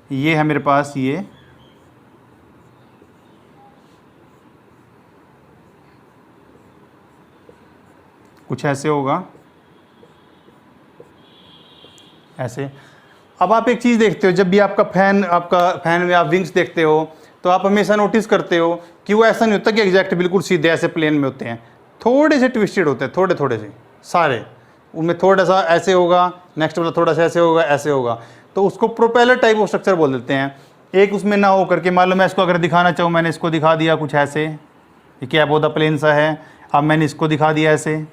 ये है मेरे पास, ये कुछ ऐसे होगा, ऐसे। अब आप एक चीज़ देखते हो, जब भी आपका फैन में आप विंग्स देखते हो तो आप हमेशा नोटिस करते हो कि वो ऐसा नहीं होता कि एग्जैक्ट बिल्कुल सीधे ऐसे प्लेन में होते हैं। थोड़े से ट्विस्टेड होते हैं, थोड़े थोड़े से सारे, उनमें थोड़ा सा ऐसे होगा, नेक्स्ट वाला थोड़ा सा ऐसे होगा, ऐसे होगा, तो उसको प्रोपेलर टाइप ऑफ स्ट्रक्चर बोल देते हैं। एक उसमें ना हो करके, मान लो मैं इसको अगर दिखाना चाहूँ, मैंने इसको दिखा दिया कुछ ऐसे, ये क्या बोधा प्लेन सा है, अब मैंने इसको दिखा दिया ऐसे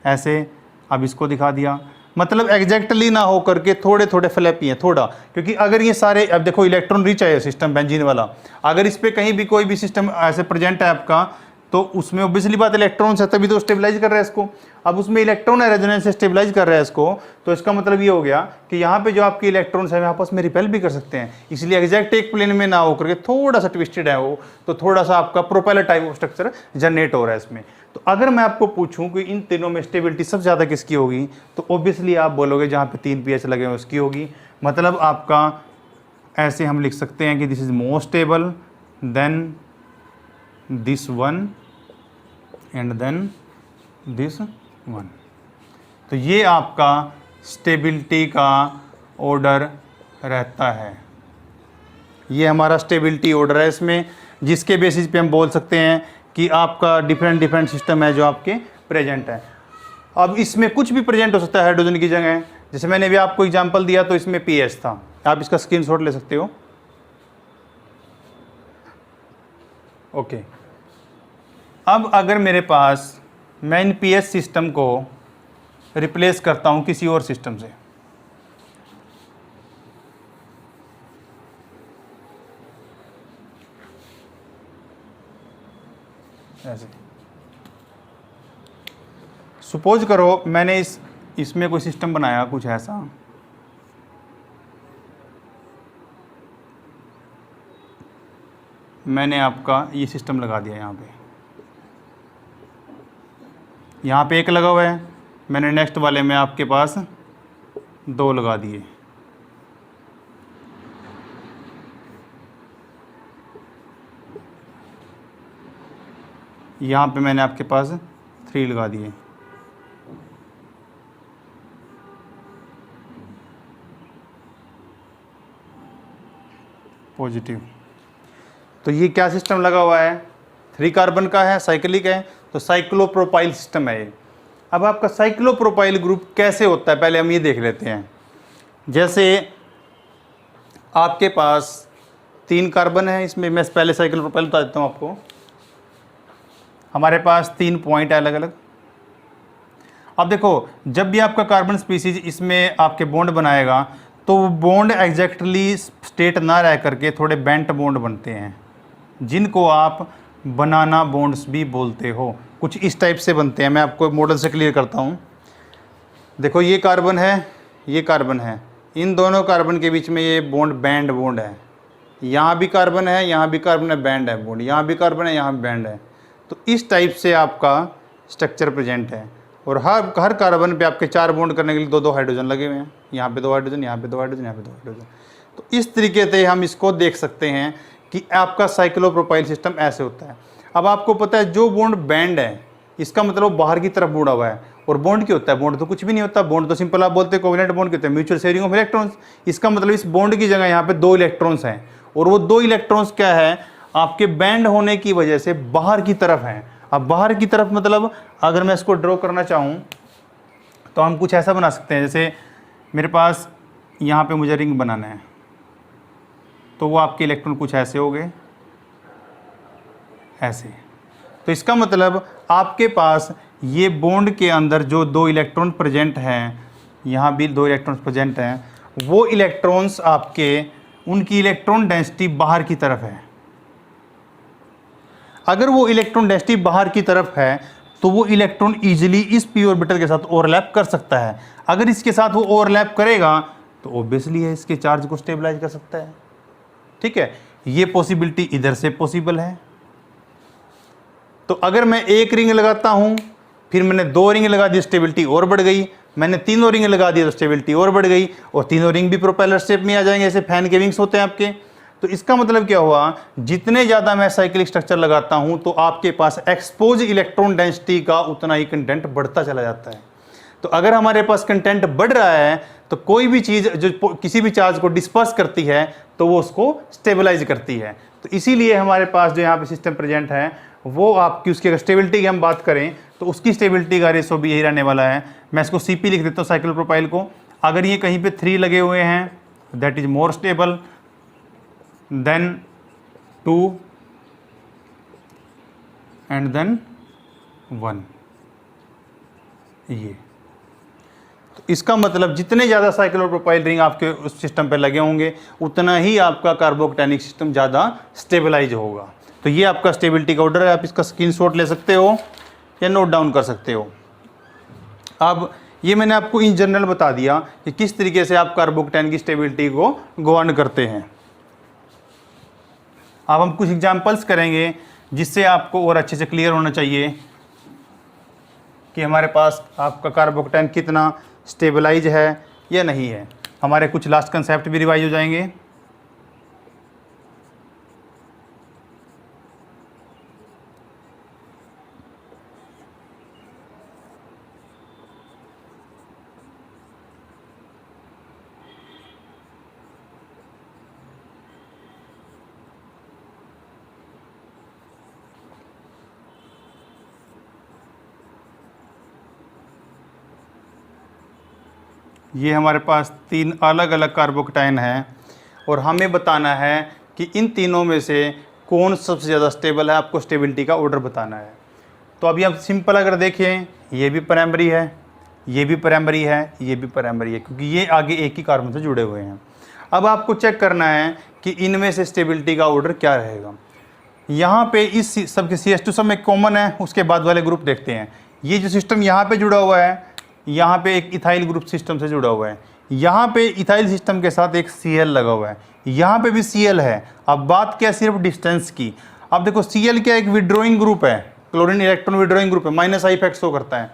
ऐसे, अब इसको दिखा दिया, मतलब एग्जैक्टली ना हो करके थोड़े थोड़े फ्लैपी हैं थोड़ा, क्योंकि अगर ये सारे, अब देखो इलेक्ट्रॉन रिच है सिस्टम बेंजीन वाला, अगर इस पर कहीं भी कोई भी सिस्टम ऐसे प्रेजेंट है आपका, तो उसमें ऑब्वियसली बात इलेक्ट्रॉन्स है, तभी तो स्टेबलाइज कर रहा है इसको। अब उसमें इलेक्ट्रॉन है, रेजोनेंस से स्टेबलाइज कर रहा है इसको, तो इसका मतलब ये हो गया कि यहाँ पे जो आपके इलेक्ट्रॉन्स है आपस में रिपेल भी कर सकते हैं, इसलिए एग्जैक्ट एक प्लेन में ना हो करके थोड़ा सा ट्विस्टेड है वो, तो थोड़ा सा आपका propeller type of structure generate हो रहा है इसमें। तो अगर मैं आपको पूछूं कि इन तीनों में स्टेबिलिटी सबसे ज़्यादा किसकी होगी, तो ऑब्वियसली आप बोलोगे जहाँ पे 3 pH लगे हैं उसकी होगी। मतलब आपका ऐसे हम लिख सकते हैं कि this is more stable than this one and then this one. तो ये आपका स्टेबिलिटी का ऑर्डर रहता है, ये हमारा स्टेबिलिटी ऑर्डर है इसमें, जिसके बेसिस पे हम बोल सकते हैं कि आपका डिफरेंट सिस्टम है जो आपके प्रेजेंट है। अब इसमें कुछ भी प्रेजेंट हो सकता है हाइड्रोजन की जगह, जैसे मैंने भी आपको एग्जांपल दिया तो इसमें पीएच था, आप इसका स्क्रीनशॉट ले सकते हो। ओके, अब अगर मेरे पास, मैं इन पीएच सिस्टम को रिप्लेस करता हूं किसी और सिस्टम से, ऐसे सपोज करो मैंने इसमें कोई सिस्टम बनाया कुछ ऐसा, मैंने आपका ये सिस्टम लगा दिया, यहाँ पे एक लगा हुआ है, मैंने नेक्स्ट वाले में आपके पास 2 लगा दिए, यहाँ पे मैंने आपके पास 3 लगा दिए। पॉजिटिव, तो ये क्या सिस्टम लगा हुआ है, 3 कार्बन का है, साइक्लिक है, तो साइक्लोप्रोपाइल सिस्टम है ये। अब आपका साइक्लोप्रोपाइल ग्रुप कैसे होता है, पहले हम ये देख लेते हैं। जैसे आपके पास 3 कार्बन है, इसमें मैं पहले साइक्लोप्रोपाइल बता देता हूँ आपको। हमारे पास 3 पॉइंट है अलग अलग। अब देखो, जब भी आपका कार्बन स्पीसीज इसमें आपके बॉन्ड बनाएगा, तो वो बॉन्ड एग्जैक्टली स्ट्रेट ना रह करके थोड़े बेंट बॉन्ड बनते हैं, जिनको आप बनाना बॉन्ड्स भी बोलते हो, कुछ इस टाइप से बनते हैं। मैं आपको मॉडल से क्लियर करता हूँ। देखो ये कार्बन है, ये कार्बन है, इन दोनों कार्बन के बीच में ये बॉन्ड बैंड बॉन्ड है, यहाँ भी कार्बन है, यहाँ भी कार्बन है, बैंड है बॉन्ड, यहाँ भी कार्बन है, यहाँ भी बैंड है। तो इस टाइप से आपका स्ट्रक्चर प्रेजेंट है, और हर कार्बन पे आपके 4 बॉन्ड करने के लिए 2-2 हाइड्रोजन लगे हुए हैं, यहाँ पे 2 हाइड्रोजन, यहाँ पे 2 हाइड्रोजन, यहाँ पे 2 हाइड्रोजन। तो इस तरीके से हम इसको देख सकते हैं कि आपका साइक्लोप्रोपाइल सिस्टम ऐसे होता है। अब आपको पता है जो बॉन्ड बैंड है, इसका मतलब बाहर की तरफ मुड़ा हुआ है, और बॉन्ड क्या होता है, बॉन्ड तो कुछ भी नहीं होता, बॉन्ड तो सिंपल आप बोलते हैं कोवेलेंट बॉन्ड कहते हैं, म्यूचुअल शेयरिंग ऑफ इलेक्ट्रॉन्स। इसका मतलब इस बॉन्ड की जगह यहाँ पे 2 इलेक्ट्रॉन्स हैं, और वो 2 इलेक्ट्रॉन्स क्या है, आपके बैंड होने की वजह से बाहर की तरफ हैं। अब बाहर की तरफ मतलब अगर मैं इसको ड्रॉ करना चाहूँ तो हम कुछ ऐसा बना सकते हैं, जैसे मेरे पास यहाँ पे मुझे रिंग बनाना है, तो वो आपके इलेक्ट्रॉन कुछ ऐसे हो गए, ऐसे। तो इसका मतलब आपके पास ये बॉन्ड के अंदर जो 2 इलेक्ट्रॉन प्रेजेंट हैं, यहाँ भी 2 इलेक्ट्रॉन्स प्रेजेंट हैं, वो इलेक्ट्रॉन्स आपके, उनकी इलेक्ट्रॉन डेंसिटी बाहर की तरफ है। अगर वो इलेक्ट्रॉन डेंसिटी बाहर की तरफ है, तो वो इलेक्ट्रॉन इजीली इस पी ऑर्बिटल के साथ ओवरलैप कर सकता है। अगर इसके साथ वो ओवरलैप करेगा, तो ऑब्वियसली है इसके चार्ज को स्टेबलाइज कर सकता है। ठीक है, ये पॉसिबिलिटी इधर से पॉसिबल है। तो अगर मैं एक रिंग लगाता हूं, फिर मैंने 2 रिंग लगा दी, स्टेबिलिटी और बढ़ गई, मैंने 3 रिंग लगा दिया तो स्टेबिलिटी और बढ़ गई, और 3 रिंग भी प्रोपेलर शेप में आ जाएंगे, जैसे फैन के विंग्स होते हैं आपके। तो इसका मतलब क्या हुआ, जितने ज़्यादा मैं साइक्लिक स्ट्रक्चर लगाता हूं, तो आपके पास एक्सपोज इलेक्ट्रॉन डेंसिटी का उतना ही कंटेंट बढ़ता चला जाता है। तो अगर हमारे पास कंटेंट बढ़ रहा है, तो कोई भी चीज़ जो किसी भी चार्ज को डिस्पर्स करती है, तो वो उसको स्टेबलाइज करती है। तो इसीलिए हमारे पास जो यहाँ पे सिस्टम प्रेजेंट है, वो आपकी उसकी अगर स्टेबिलिटी की हम बात करें तो उसकी स्टेबिलिटी का रेशो भी यही रहने वाला है। मैं इसको CP लिख देता हूँ साइक्लिक प्रोपाइल को। अगर ये कहीं पे 3 लगे हुए हैं that is more stable than 2 and then 1। ये तो इसका मतलब जितने ज़्यादा साइक्लिक प्रोपाइल रिंग आपके उस सिस्टम पे लगे होंगे उतना ही आपका कार्बोकेटानिक सिस्टम ज़्यादा स्टेबलाइज होगा। तो ये आपका स्टेबिलिटी का ऑर्डर है, आप इसका स्क्रीनशॉट ले सकते हो या नोट डाउन कर सकते हो। अब ये मैंने आपको इन जनरल बता दिया कि किस तरीके से आप कार्बोकेटाइन की स्टेबिलिटी को गवर्न करते हैं। अब हम कुछ एग्जांपल्स करेंगे जिससे आपको और अच्छे से क्लियर होना चाहिए कि हमारे पास आपका कार्बोकेटाइन कितना स्टेबलाइज है या नहीं है। हमारे कुछ लास्ट कंसेप्ट भी रिवाइज हो जाएंगे। ये हमारे पास 3 अलग अलग कार्बोकेटाइन हैं और हमें बताना है कि इन तीनों में से कौन सबसे ज़्यादा स्टेबल है। आपको स्टेबिलिटी का ऑर्डर बताना है। तो अभी आप सिंपल अगर देखें, ये भी प्राइमरी है, ये भी प्राइमरी है, ये भी प्राइमरी है, क्योंकि ये आगे एक ही कार्बन से जुड़े हुए हैं। अब आपको चेक करना है कि इनमें से स्टेबिलिटी का ऑर्डर क्या रहेगा। यहाँ पे इस सबके CH2 सब में कॉमन है, उसके बाद वाले ग्रुप देखते हैं। ये जो सिस्टम यहाँ पे जुड़ा हुआ है, यहाँ पे एक इथाइल ग्रुप सिस्टम से जुड़ा हुआ है, यहाँ पे इथाइल सिस्टम के साथ एक Cl लगा हुआ है, यहाँ पे भी Cl है। अब बात क्या सिर्फ डिस्टेंस की। अब देखो Cl क्या एक विड्रॉइंग ग्रुप है, क्लोरीन इलेक्ट्रॉन विड्रॉइंग ग्रुप है, -I इफेक्ट शो करता है।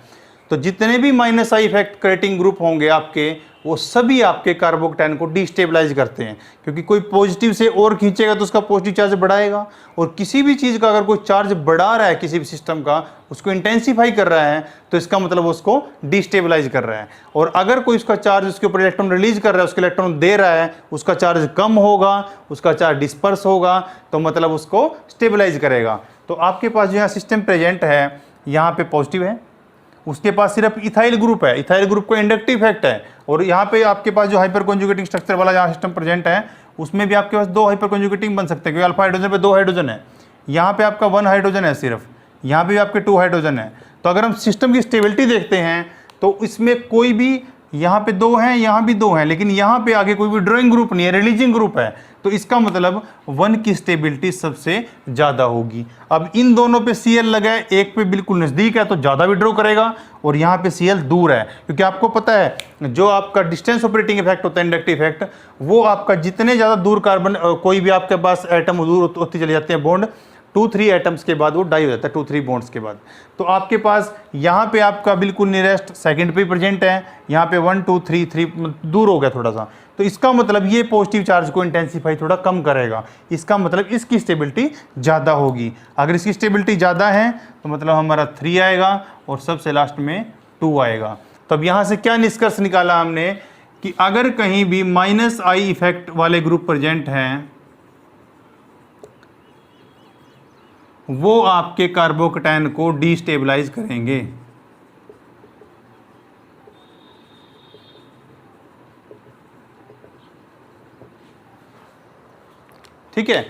तो जितने भी -I इफेक्ट क्रिएटिंग ग्रुप होंगे आपके, वो सभी आपके कार्बोकेटाइन को डिस्टेबलाइज करते हैं, क्योंकि कोई पॉजिटिव से और खींचेगा तो उसका पॉजिटिव चार्ज बढ़ाएगा, और किसी भी चीज़ का अगर कोई चार्ज बढ़ा रहा है किसी भी सिस्टम का, उसको इंटेंसीफाई कर रहा है, तो इसका मतलब उसको डिस्टेबलाइज कर रहा है। और अगर कोई उसका चार्ज उसके ऊपर इलेक्ट्रॉन रिलीज कर रहा है, उसके इलेक्ट्रॉन दे रहा है, उसका चार्ज कम होगा, उसका चार्ज डिस्पर्स होगा, तो मतलब उसको स्टेबलाइज करेगा। तो आपके पास जो यहाँ सिस्टम प्रेजेंट है, यहाँ पे पॉजिटिव है, उसके पास सिर्फ इथाइल ग्रुप है, इथाइल ग्रुप को इंडक्टिव इफेक्ट है, और यहाँ पे आपके पास जो हाइपर कॉन्जुगेटिंग स्ट्रक्चर वाला जहाँ सिस्टम प्रेजेंट है, उसमें भी आपके पास 2 हाइपर कॉन्जुगेटिंग बन सकते हैं, क्योंकि अल्फा हाइड्रोजन पे 2 हाइड्रोजन है, यहाँ पे आपका 1 हाइड्रोजन है सिर्फ, यहाँ पे भी आपके 2 हाइड्रोजन है। तो अगर हम सिस्टम की स्टेबिलिटी देखते हैं तो इसमें कोई भी, यहाँ पे 2 हैं, यहाँ भी 2 हैं, लेकिन यहाँ पे आगे कोई भी ड्रॉइंग ग्रुप नहीं है, रिलीजिंग ग्रुप है। तो इसका मतलब 1 की स्टेबिलिटी सबसे ज़्यादा होगी। अब इन दोनों पे Cl लगा है, एक पे बिल्कुल नज़दीक है तो ज़्यादा विड्रॉ करेगा, और यहाँ पे Cl दूर है, क्योंकि आपको पता है जो आपका डिस्टेंस ऑपरेटिंग इफेक्ट होता है, इंडक्टिव इफेक्ट, वो आपका जितने ज़्यादा दूर कार्बन कोई भी आपके पास एटम दूर होती चले जाते हैं, बॉन्ड 2-3 एटम्स के बाद वो डाई हो जाता है, 2-3 बॉन्ड्स के बाद। तो आपके पास यहाँ पे आपका बिल्कुल नियरेस्ट सेकंड पे प्रेजेंट है, यहाँ पे 1 2 3 3 दूर हो गया थोड़ा सा। तो इसका मतलब ये पॉजिटिव चार्ज को इंटेंसीफाई थोड़ा कम करेगा, इसका मतलब इसकी स्टेबिलिटी ज़्यादा होगी। अगर इसकी स्टेबिलिटी ज़्यादा है तो मतलब हमारा 3 आएगा और सबसे लास्ट में 2 आएगा। तो अब यहाँ से क्या निष्कर्ष निकाला हमने कि अगर कहीं भी -I इफेक्ट वाले ग्रुप प्रेजेंट हैं, वो आपके कार्बोकेटाइन को डिस्टेबलाइज करेंगे। ठीक है,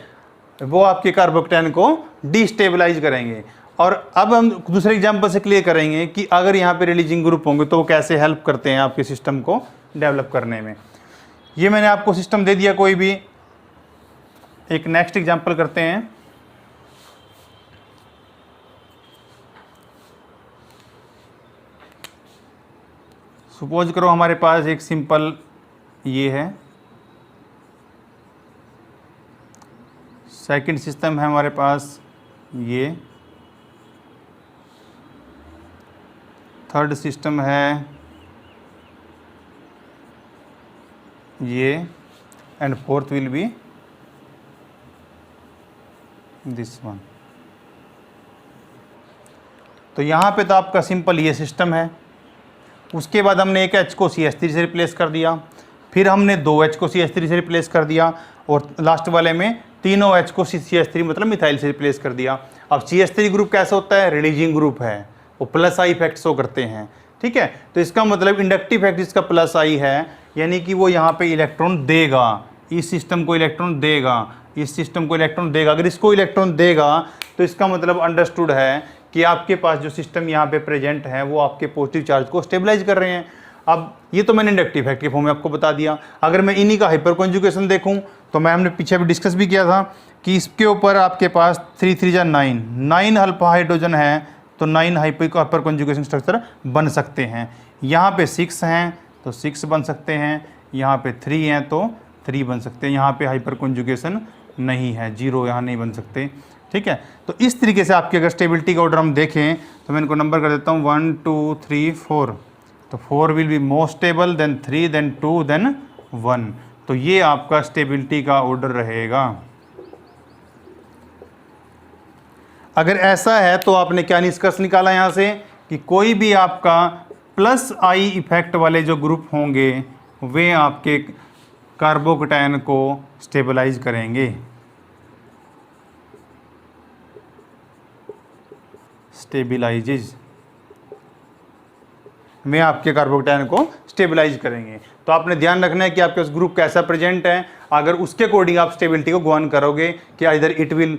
वो आपके कार्बोकेटाइन को डिस्टेबलाइज करेंगे। और अब हम दूसरे एग्जांपल से क्लियर करेंगे कि अगर यहाँ पे रिलीजिंग ग्रुप होंगे तो वो कैसे हेल्प करते हैं आपके सिस्टम को डेवलप करने में। ये मैंने आपको सिस्टम दे दिया कोई भी। एक नेक्स्ट एग्जांपल करते हैं। सपोज करो हमारे पास एक सिंपल ये है, सेकंड सिस्टम है हमारे पास ये, थर्ड सिस्टम है ये, and fourth will be this one. तो यहाँ पे तो आपका सिंपल ये सिस्टम है। उसके बाद हमने एक H को CH3 से रिप्लेस कर दिया, फिर हमने 2 H को CH3 से रिप्लेस कर दिया, और लास्ट वाले में तीनों H को CH3 मतलब मिथाइल से रिप्लेस कर दिया। अब CH3 ग्रुप कैसा होता है, रिलीजिंग ग्रुप है, वो प्लस आई इफेक्ट शो करते हैं, ठीक है। तो इसका मतलब इंडक्टिव इफेक्ट इसका प्लस आई है, यानी कि वो यहाँ पे इलेक्ट्रॉन देगा, इस सिस्टम को इलेक्ट्रॉन देगा, इस सिस्टम को इलेक्ट्रॉन देगा। अगर इसको इलेक्ट्रॉन देगा तो इसका मतलब अंडरस्टूड है कि आपके पास जो सिस्टम यहाँ पे प्रेजेंट है वो आपके पॉजिटिव चार्ज को स्टेबलाइज कर रहे हैं। अब ये तो मैंने इंडक्टिव इफेक्ट के फॉर्म में आपको बता दिया। अगर मैं इन्हीं का हाइपर कॉन्जुगेशन देखूं तो मैं हमने पीछे भी डिस्कस भी किया था कि इसके ऊपर आपके पास 3 3 जा 9 अल्फा हाइड्रोजन है, तो 9 हाइपर कॉन्जुगेशन स्ट्रक्चर बन सकते हैं। यहाँ पे 6 हैं तो 6 बन सकते हैं, यहाँ पे 3 हैं तो 3 बन सकते हैं। यहाँ पे हाइपर कॉन्जुगेशन नहीं है, 0 यहाँ नहीं बन सकते, ठीक है। तो इस तरीके से आपकी अगर स्टेबिलिटी का ऑर्डर हम देखें तो मैं इनको नंबर कर देता हूँ 1 2 3 4। तो 4 will be more stable, than 3, than 2, than 1। तो ये आपका स्टेबिलिटी का ऑर्डर रहेगा। अगर ऐसा है तो आपने क्या निष्कर्ष निकाला यहाँ से कि कोई भी आपका प्लस आई इफेक्ट वाले जो ग्रुप होंगे वे आपके कार्बोकैटायन को स्टेबलाइज करेंगे, स्टेबलाइजेज में आपके कार्बोकैटायन को स्टेबलाइज करेंगे। तो आपने ध्यान रखना है कि आपके पास ग्रुप कैसा प्रेजेंट है, अगर उसके अकॉर्डिंग आप स्टेबिलिटी को गवर्न करोगे कि either it will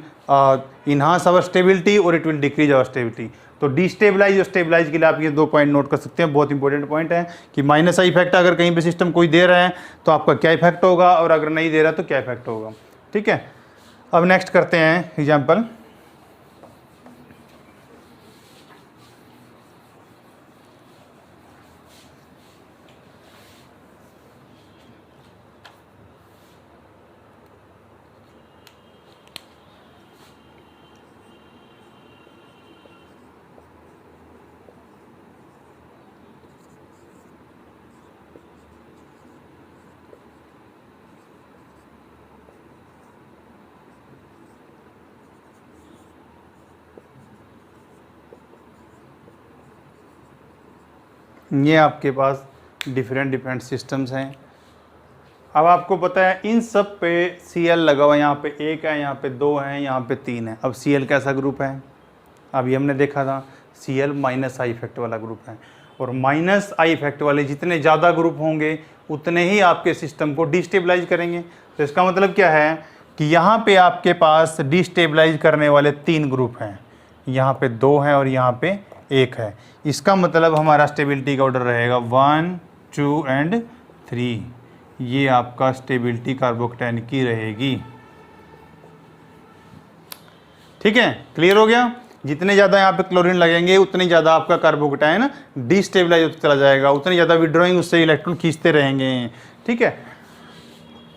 enhance our stability और it will decrease our stability. तो डिस्टेबलाइज और स्टेबलाइज के लिए आप ये 2 पॉइंट नोट कर सकते हैं, बहुत इंपॉर्टेंट पॉइंट है कि माइनस आई इफेक्ट अगर कहीं पे सिस्टम कोई दे रहा है तो आपका क्या इफेक्ट होगा, और अगर नहीं दे रहा तो क्या इफेक्ट होगा, ठीक है। अब नेक्स्ट करते हैं एग्जाम्पल। ये आपके पास डिफरेंट सिस्टम्स हैं। अब आपको पता है इन सब पे Cl लगा हुआ है, यहाँ पे 1 है, यहाँ पे 2 है, यहाँ पे 3 है। अब Cl कैसा ग्रुप है, अभी हमने देखा था Cl माइनस आई इफेक्ट वाला ग्रुप है, और माइनस आई इफेक्ट वाले जितने ज़्यादा ग्रुप होंगे उतने ही आपके सिस्टम को डिस्टेबलाइज करेंगे। तो इसका मतलब क्या है कि यहाँ पे आपके पास डिस्टेबलाइज करने वाले 3 ग्रुप हैं, यहाँ पे 2 हैं और यहाँ पे 1 है। इसका मतलब हमारा स्टेबिलिटी का ऑर्डर रहेगा 1 2 एंड 3। ये आपका स्टेबिलिटी कार्बोकैटायन की रहेगी, ठीक है। क्लियर हो गया। जितने ज़्यादा यहाँ पे क्लोरीन लगेंगे उतनी ज़्यादा आपका कार्बोकैटायन डिस्टेबलाइज होता चला जाएगा, उतनी ज़्यादा विड्रॉइंग उससे इलेक्ट्रॉन खींचते रहेंगे, ठीक है।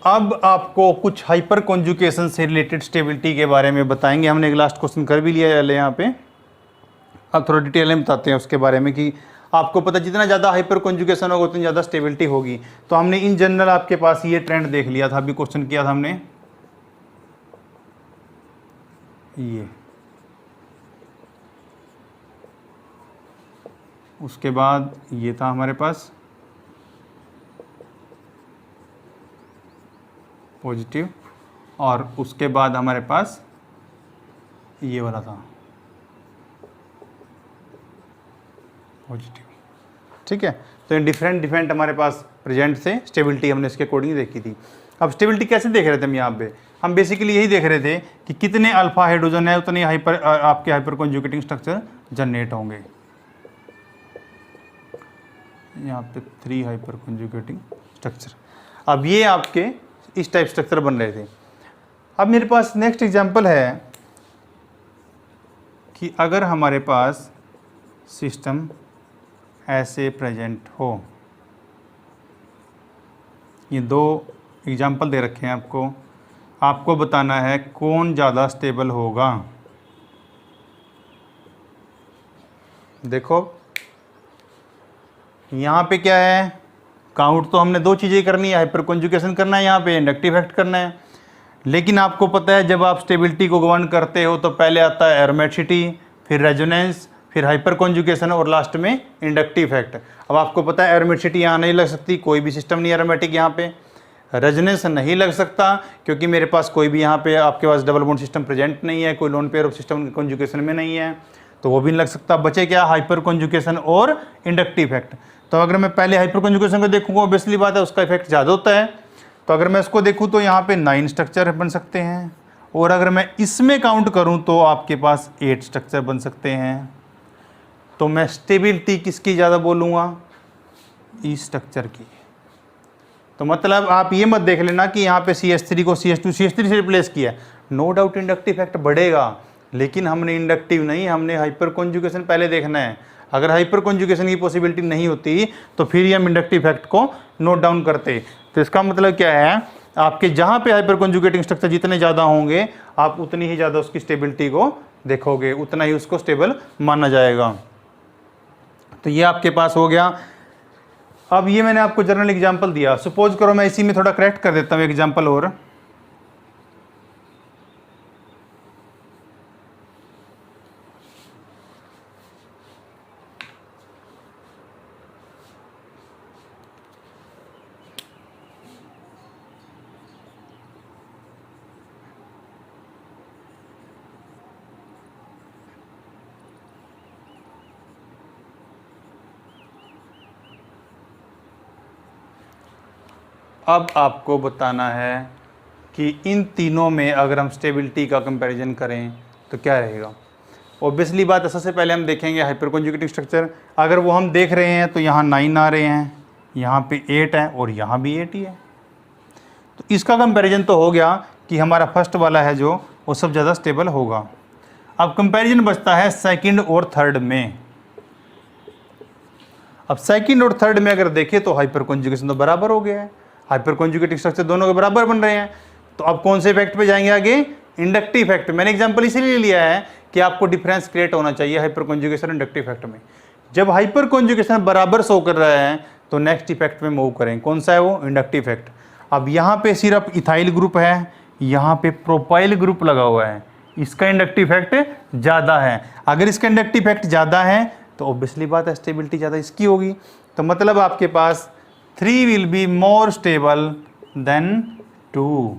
अब आपको कुछ हाइपर कॉन्जुगेशन से रिलेटेड स्टेबिलिटी के बारे में बताएंगे। हमने एक लास्ट क्वेश्चन कर भी लिया है यहाँ पे, अब थोड़ा डिटेल में बताते हैं उसके बारे में कि आपको पता जितना ज़्यादा हाइपर कॉन्जुगेशन होगा उतनी ज़्यादा स्टेबिलिटी होगी। तो हमने इन जनरल आपके पास ये ट्रेंड देख लिया था, अभी क्वेश्चन किया था हमने ये, उसके बाद ये था हमारे पास पॉजिटिव, और उसके बाद हमारे पास ये वाला था पॉजिटिव, ठीक है। तो डिफरेंट हमारे पास प्रेजेंट से स्टेबिलिटी हमने इसके अकॉर्डिंग देखी थी। अब स्टेबिलिटी कैसे देख रहे थे हम यहाँ पे, हम बेसिकली यही देख रहे थे कि कितने अल्फा हाइड्रोजन है उतने आपके हाइपर कॉन्जुगेटिंग स्ट्रक्चर जनरेट होंगे। यहाँ पे 3 हाइपर कॉन्जुगेटिंग स्ट्रक्चर, अब ये आपके इस टाइप स्ट्रक्चर बन रहे थे। अब मेरे पास नेक्स्ट एग्जांपल है कि अगर हमारे पास सिस्टम ऐसे प्रेजेंट हो, ये 2 एग्जांपल दे रखे हैं आपको, आपको बताना है कौन ज़्यादा स्टेबल होगा। देखो यहाँ पे क्या है, काउंट तो हमने 2 चीज़ें करनी है, हाइपर कॉन्जुगेशन करना है, यहाँ पे इंडक्टिव इफेक्ट करना है। लेकिन आपको पता है जब आप स्टेबिलिटी को गवर्न करते हो तो पहले आता है एरोमेटिसिटी, फिर रेजोनेंस, फिर हाइपर कॉन्जुगेशन और लास्ट में इंडक्टिव इफेक्ट। अब आपको पता है एरोमेटिसिटी यहाँ नहीं लग सकती, कोई भी सिस्टम नहीं एरोमेटिक यहाँ पे। रेजोनेंस नहीं लग सकता क्योंकि मेरे पास कोई भी यहाँ पे आपके पास डबल बॉन्ड सिस्टम प्रेजेंट नहीं है, कोई lone pair of system conjugation में नहीं है, तो वो भी नहीं लग सकता। बचे क्या, हाइपर कॉन्जुगेशन और इंडक्टिव इफेक्ट। तो अगर मैं पहले हाइपर कॉन्जुगेशन को देखूंगा, ऑब्वियसली बात है उसका इफेक्ट ज़्यादा होता है। तो अगर मैं इसको देखूँ तो यहाँ पे 9 स्ट्रक्चर बन सकते हैं, और अगर मैं इसमें काउंट करूँ तो आपके पास 8 स्ट्रक्चर बन सकते हैं। तो मैं स्टेबिलिटी किसकी ज़्यादा बोलूँगा, इस स्ट्रक्चर की। तो मतलब आप ये मत देख लेना कि यहाँ पे CH3 को CH2 CH3 से रिप्लेस किया, नो डाउट इंडक्टिव इफेक्ट बढ़ेगा, लेकिन हमने इंडक्टिव नहीं, हमने हाइपर कॉन्जुगेशन पहले देखना है। अगर हाइपर कॉन्जुगेशन की पॉसिबिलिटी नहीं होती तो फिर हम इंडक्टिव इफेक्ट को नोट डाउन करते। तो इसका मतलब क्या है, आपके जहाँ पे हाइपर कॉन्जुगेटिंग स्ट्रक्चर जितने ज़्यादा होंगे आप उतनी ही ज़्यादा उसकी स्टेबिलिटी को देखोगे, उतना ही उसको स्टेबल माना जाएगा। तो ये आपके पास हो गया। अब ये मैंने आपको जनरल एग्जांपल दिया, सपोज करो मैं इसी में थोड़ा करेक्ट कर देता हूँ एग्जांपल और। अब आपको बताना है कि इन तीनों में अगर हम स्टेबिलिटी का कंपैरिजन करें तो क्या रहेगा। ऑब्वियसली बात है, सबसे पहले हम देखेंगे हाइपर कॉन्जुगेटिव स्ट्रक्चर। अगर वो हम देख रहे हैं तो यहाँ 9 आ रहे हैं, यहाँ पे 8 है और यहाँ भी 8 ही है। तो इसका कंपैरिजन तो हो गया कि हमारा फर्स्ट वाला है जो वो सब ज़्यादा स्टेबल होगा। अब कंपैरिजन बचता है सेकंड और थर्ड में। अब सेकंड और थर्ड में अगर देखें तो हाइपर कॉन्जुगेशन तो बराबर हो गया है, हाइपर कॉन्जुगेटिव स्ट्रक्चर दोनों के बराबर बन रहे हैं। तो अब कौन से इफेक्ट पे जाएंगे आगे, इंडक्टिव इफेक्ट। मैंने एग्जांपल इसीलिए लिया है कि आपको डिफरेंस क्रिएट होना चाहिए हाइपर कॉन्जुगेशन और इंडक्टिव इफेक्ट में। जब हाइपर कॉन्जुगेशन बराबर शो कर रहा है तो नेक्स्ट इफेक्ट में मूव करें, कौन सा है वो, इंडक्टिव इफेक्ट। अब यहाँ पे सिर्फ इथाइल ग्रुप है, यहाँ पे प्रोपाइल ग्रुप लगा हुआ है, इसका इंडक्टिव इफेक्ट ज़्यादा है। अगर इसका इंडक्टिव इफेक्ट ज़्यादा है तो ऑब्वियसली बात है स्टेबिलिटी ज़्यादा इसकी होगी। तो मतलब आपके पास 3 will be more stable than 2।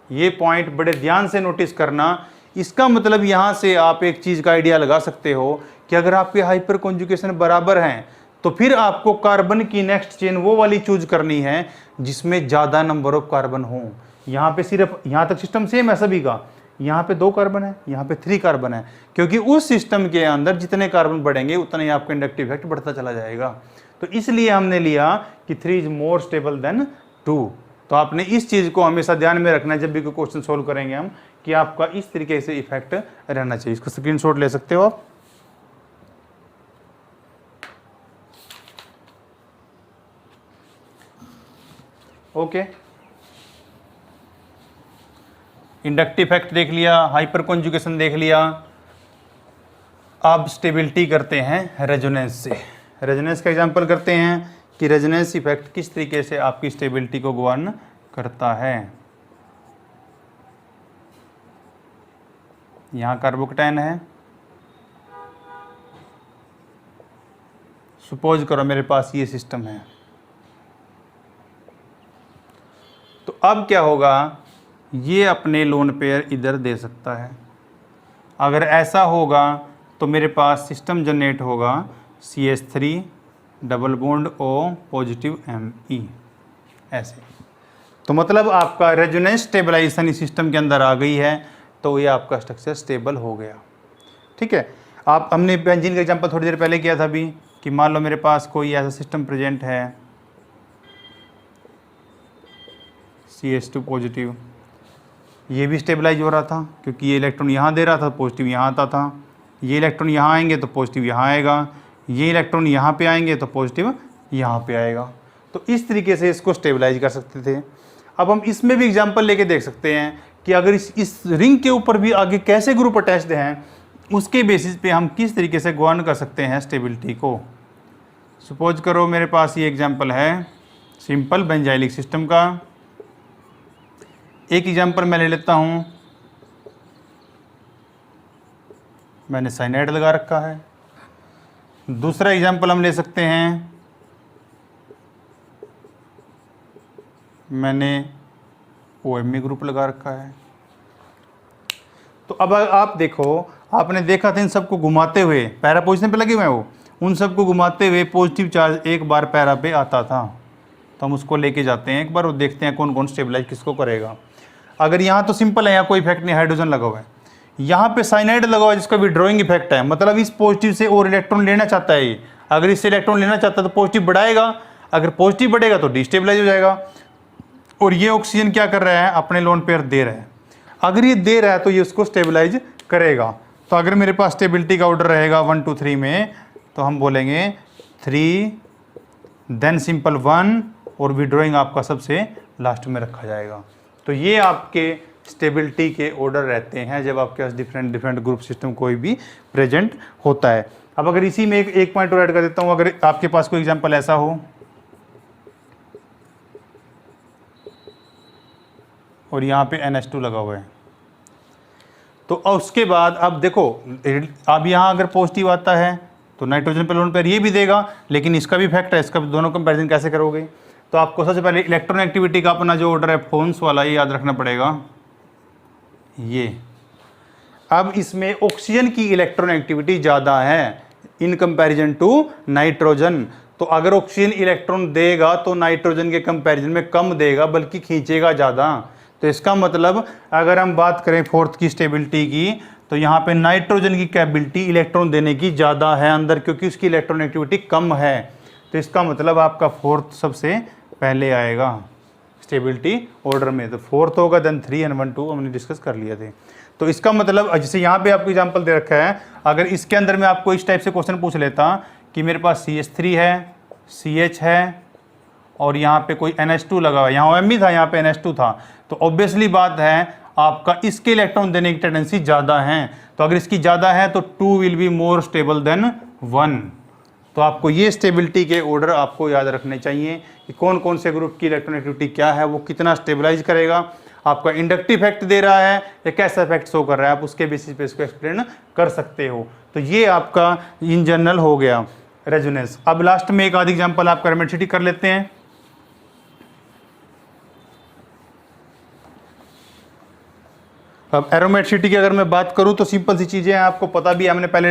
ये पॉइंट बड़े ध्यान से नोटिस करना। इसका मतलब यहाँ से आप एक चीज़ का आइडिया लगा सकते हो कि अगर आपके हाइपर कॉन्जुगेशन बराबर हैं तो फिर आपको कार्बन की नेक्स्ट चेन वो वाली चूज करनी है जिसमें ज़्यादा नंबर ऑफ कार्बन हो। यहाँ पे सिर्फ यहाँ तक सिस्टम सेम है सभी का, यहाँ पे 2 कार्बन है, यहाँ पे 3 कार्बन है, क्योंकि उस सिस्टम के अंदर जितने कार्बन बढ़ेंगे उतना ही आपका इंडक्टिव इफेक्ट बढ़ता चला जाएगा। तो इसलिए हमने लिया कि 3 इज मोर स्टेबल देन 2। तो आपने इस चीज़ को हमेशा ध्यान में रखना है जब भी कोई क्वेश्चन सोल्व करेंगे हम, कि आपका इस तरीके से इफेक्ट रहना चाहिए। इसको स्क्रीनशॉट ले सकते हो आप। ओके, इंडक्टिव इफेक्ट देख लिया, हाइपर कॉन्जुगेशन देख लिया। अब स्टेबिलिटी करते हैं रेजोनेंस से। रेजोनेंस का एग्जांपल करते हैं कि रेजोनेंस इफेक्ट किस तरीके से आपकी स्टेबिलिटी को गवर्न करता है। यहाँ कार्बोकेटाइन है, सपोज करो मेरे पास ये सिस्टम है। तो अब क्या होगा, ये अपने लोन पेयर इधर दे सकता है। अगर ऐसा होगा तो मेरे पास सिस्टम जनरेट होगा CH3 double bond O positive Me ऐसे। तो मतलब आपका रेजोनेंस स्टेबलाइजेशन इस सिस्टम के अंदर आ गई है, तो ये आपका स्ट्रक्चर स्टेबल हो गया। ठीक है, आप हमने बेंजीन का एग्जांपल थोड़ी देर पहले किया था अभी, कि मान लो मेरे पास कोई ऐसा सिस्टम प्रेजेंट है CH2 पॉजिटिव, ये भी स्टेबलाइज हो रहा था क्योंकि ये इलेक्ट्रॉन यहाँ दे रहा था, पॉजिटिव यहाँ आता था। ये इलेक्ट्रॉन यहाँ आएंगे तो पॉजिटिव यहाँ आएगा, ये इलेक्ट्रॉन यहाँ पे आएंगे तो पॉजिटिव यहाँ पे आएगा। तो इस तरीके से इसको स्टेबलाइज कर सकते थे। अब हम इसमें भी एग्जांपल लेके देख सकते हैं कि अगर इस रिंग के ऊपर भी आगे कैसे ग्रुप अटैच्ड हैं, उसके बेसिस पे हम किस तरीके से गवर्न कर सकते हैं स्टेबिलिटी को। सपोज करो मेरे पास ये एग्जांपल है सिंपल बेंजाइलिक सिस्टम का। एक एग्जांपल मैं ले लेता हूँ, मैंने साइनाइड लगा रखा है। दूसरा एग्जांपल हम ले सकते हैं मैंने OMe ग्रुप लगा रखा है। तो अब आप देखो, आपने देखा था इन सबको घुमाते हुए, पैरा पोजीशन पे लगे हुए हैं वो, उन सबको घुमाते हुए पॉजिटिव चार्ज एक बार पैरा पे आता था। तो हम उसको लेके जाते हैं एक बार और देखते हैं कौन कौन स्टेबलाइज किसको करेगा। अगर यहाँ तो सिंपल है, यहाँ कोई इफेक्ट नहीं, हाइड्रोजन लगा हुआ है। यहाँ पे साइनाइड लगा हुआ है जिसका विड्रॉइंग इफेक्ट है, मतलब इस पॉजिटिव से और इलेक्ट्रॉन लेना चाहता है ये। अगर इससे इलेक्ट्रॉन लेना चाहता है तो पॉजिटिव बढ़ाएगा, अगर पॉजिटिव बढ़ेगा तो डिस्टेबलाइज हो जाएगा। और ये ऑक्सीजन क्या कर रहा है, अपने लोन पेयर दे रहा है। अगर ये दे रहा है तो ये उसको स्टेबलाइज करेगा। तो अगर मेरे पास स्टेबिलिटी का ऑर्डर रहेगा 1 2 3 में, तो हम बोलेंगे 3 देन सिंपल 1 और विड्रॉइंग आपका सबसे लास्ट में रखा जाएगा। तो ये आपके स्टेबिलिटी के ऑर्डर रहते हैं जब आपके पास डिफरेंट ग्रुप सिस्टम कोई भी प्रेजेंट होता है। अब अगर इसी में एक पॉइंट और ऐड कर देता हूँ, अगर आपके पास कोई एग्जांपल ऐसा हो और यहाँ पे NH2 लगा हुआ है, तो उसके बाद अब देखो, अब यहाँ अगर पॉजिटिव आता है तो नाइट्रोजन पे लोन पेयर ये भी देगा, लेकिन इसका भी इफेक्ट है, इसका भी दोनों कंपैरिजन कैसे करोगे। तो आपको सबसे पहले इलेक्ट्रॉन एक्टिविटी का अपना जो ऑर्डर है फोन्स वाला, ये याद रखना पड़ेगा। ये अब इसमें ऑक्सीजन की इलेक्ट्रॉन एक्टिविटी ज़्यादा है इन कंपैरिजन टू नाइट्रोजन। तो अगर ऑक्सीजन इलेक्ट्रॉन देगा तो नाइट्रोजन के कंपैरिजन में कम देगा, बल्कि खींचेगा ज़्यादा। तो इसका मतलब अगर हम बात करें फोर्थ की स्टेबिलिटी की, तो यहाँ पे नाइट्रोजन की कैपेबिलिटी इलेक्ट्रॉन देने की ज़्यादा है अंदर, क्योंकि उसकी इलेक्ट्रॉन एक्टिविटी कम है। तो इसका मतलब आपका फोर्थ सबसे पहले आएगा स्टेबिलिटी ऑर्डर में। तो फोर्थ होगा, देन 3 और 1 2 हमने डिस्कस कर लिए थे। तो इसका मतलब जैसे यहाँ पे आपको एग्जांपल दे रखा है, अगर इसके अंदर में आपको इस टाइप से क्वेश्चन पूछ लेता कि मेरे पास CH3 है, CH है और यहाँ पे कोई NH2 लगा हुआ है, यहाँ OMe था, यहाँ पे NH2 था, तो ऑब्वियसली बात है आपका इसके इलेक्ट्रॉन देने की टेंडेंसी ज़्यादा है। तो अगर इसकी ज़्यादा है तो 2 will be more stable then 1। तो आपको ये स्टेबिलिटी के ऑर्डर आपको याद रखने चाहिए कि कौन कौन से ग्रुप की इलेक्ट्रॉन एक्टिविटी क्या है, वो कितना स्टेबलाइज करेगा, आपका इंडक्टिव इफेक्ट दे रहा है या कैसा इफेक्ट शो कर रहा है, आप उसके बेसिस पे इसको एक्सप्लेन कर सकते हो। तो ये आपका इन जनरल हो गया रेजोनेंस। अब लास्ट में एक आध एग्जांपल आपका एरोमेटिसिटी कर लेते हैं। अब एरोमेटिसिटी की अगर मैं बात करूं तो सिंपल सी चीज़ें हैं, आपको पता भी है, हमने पहले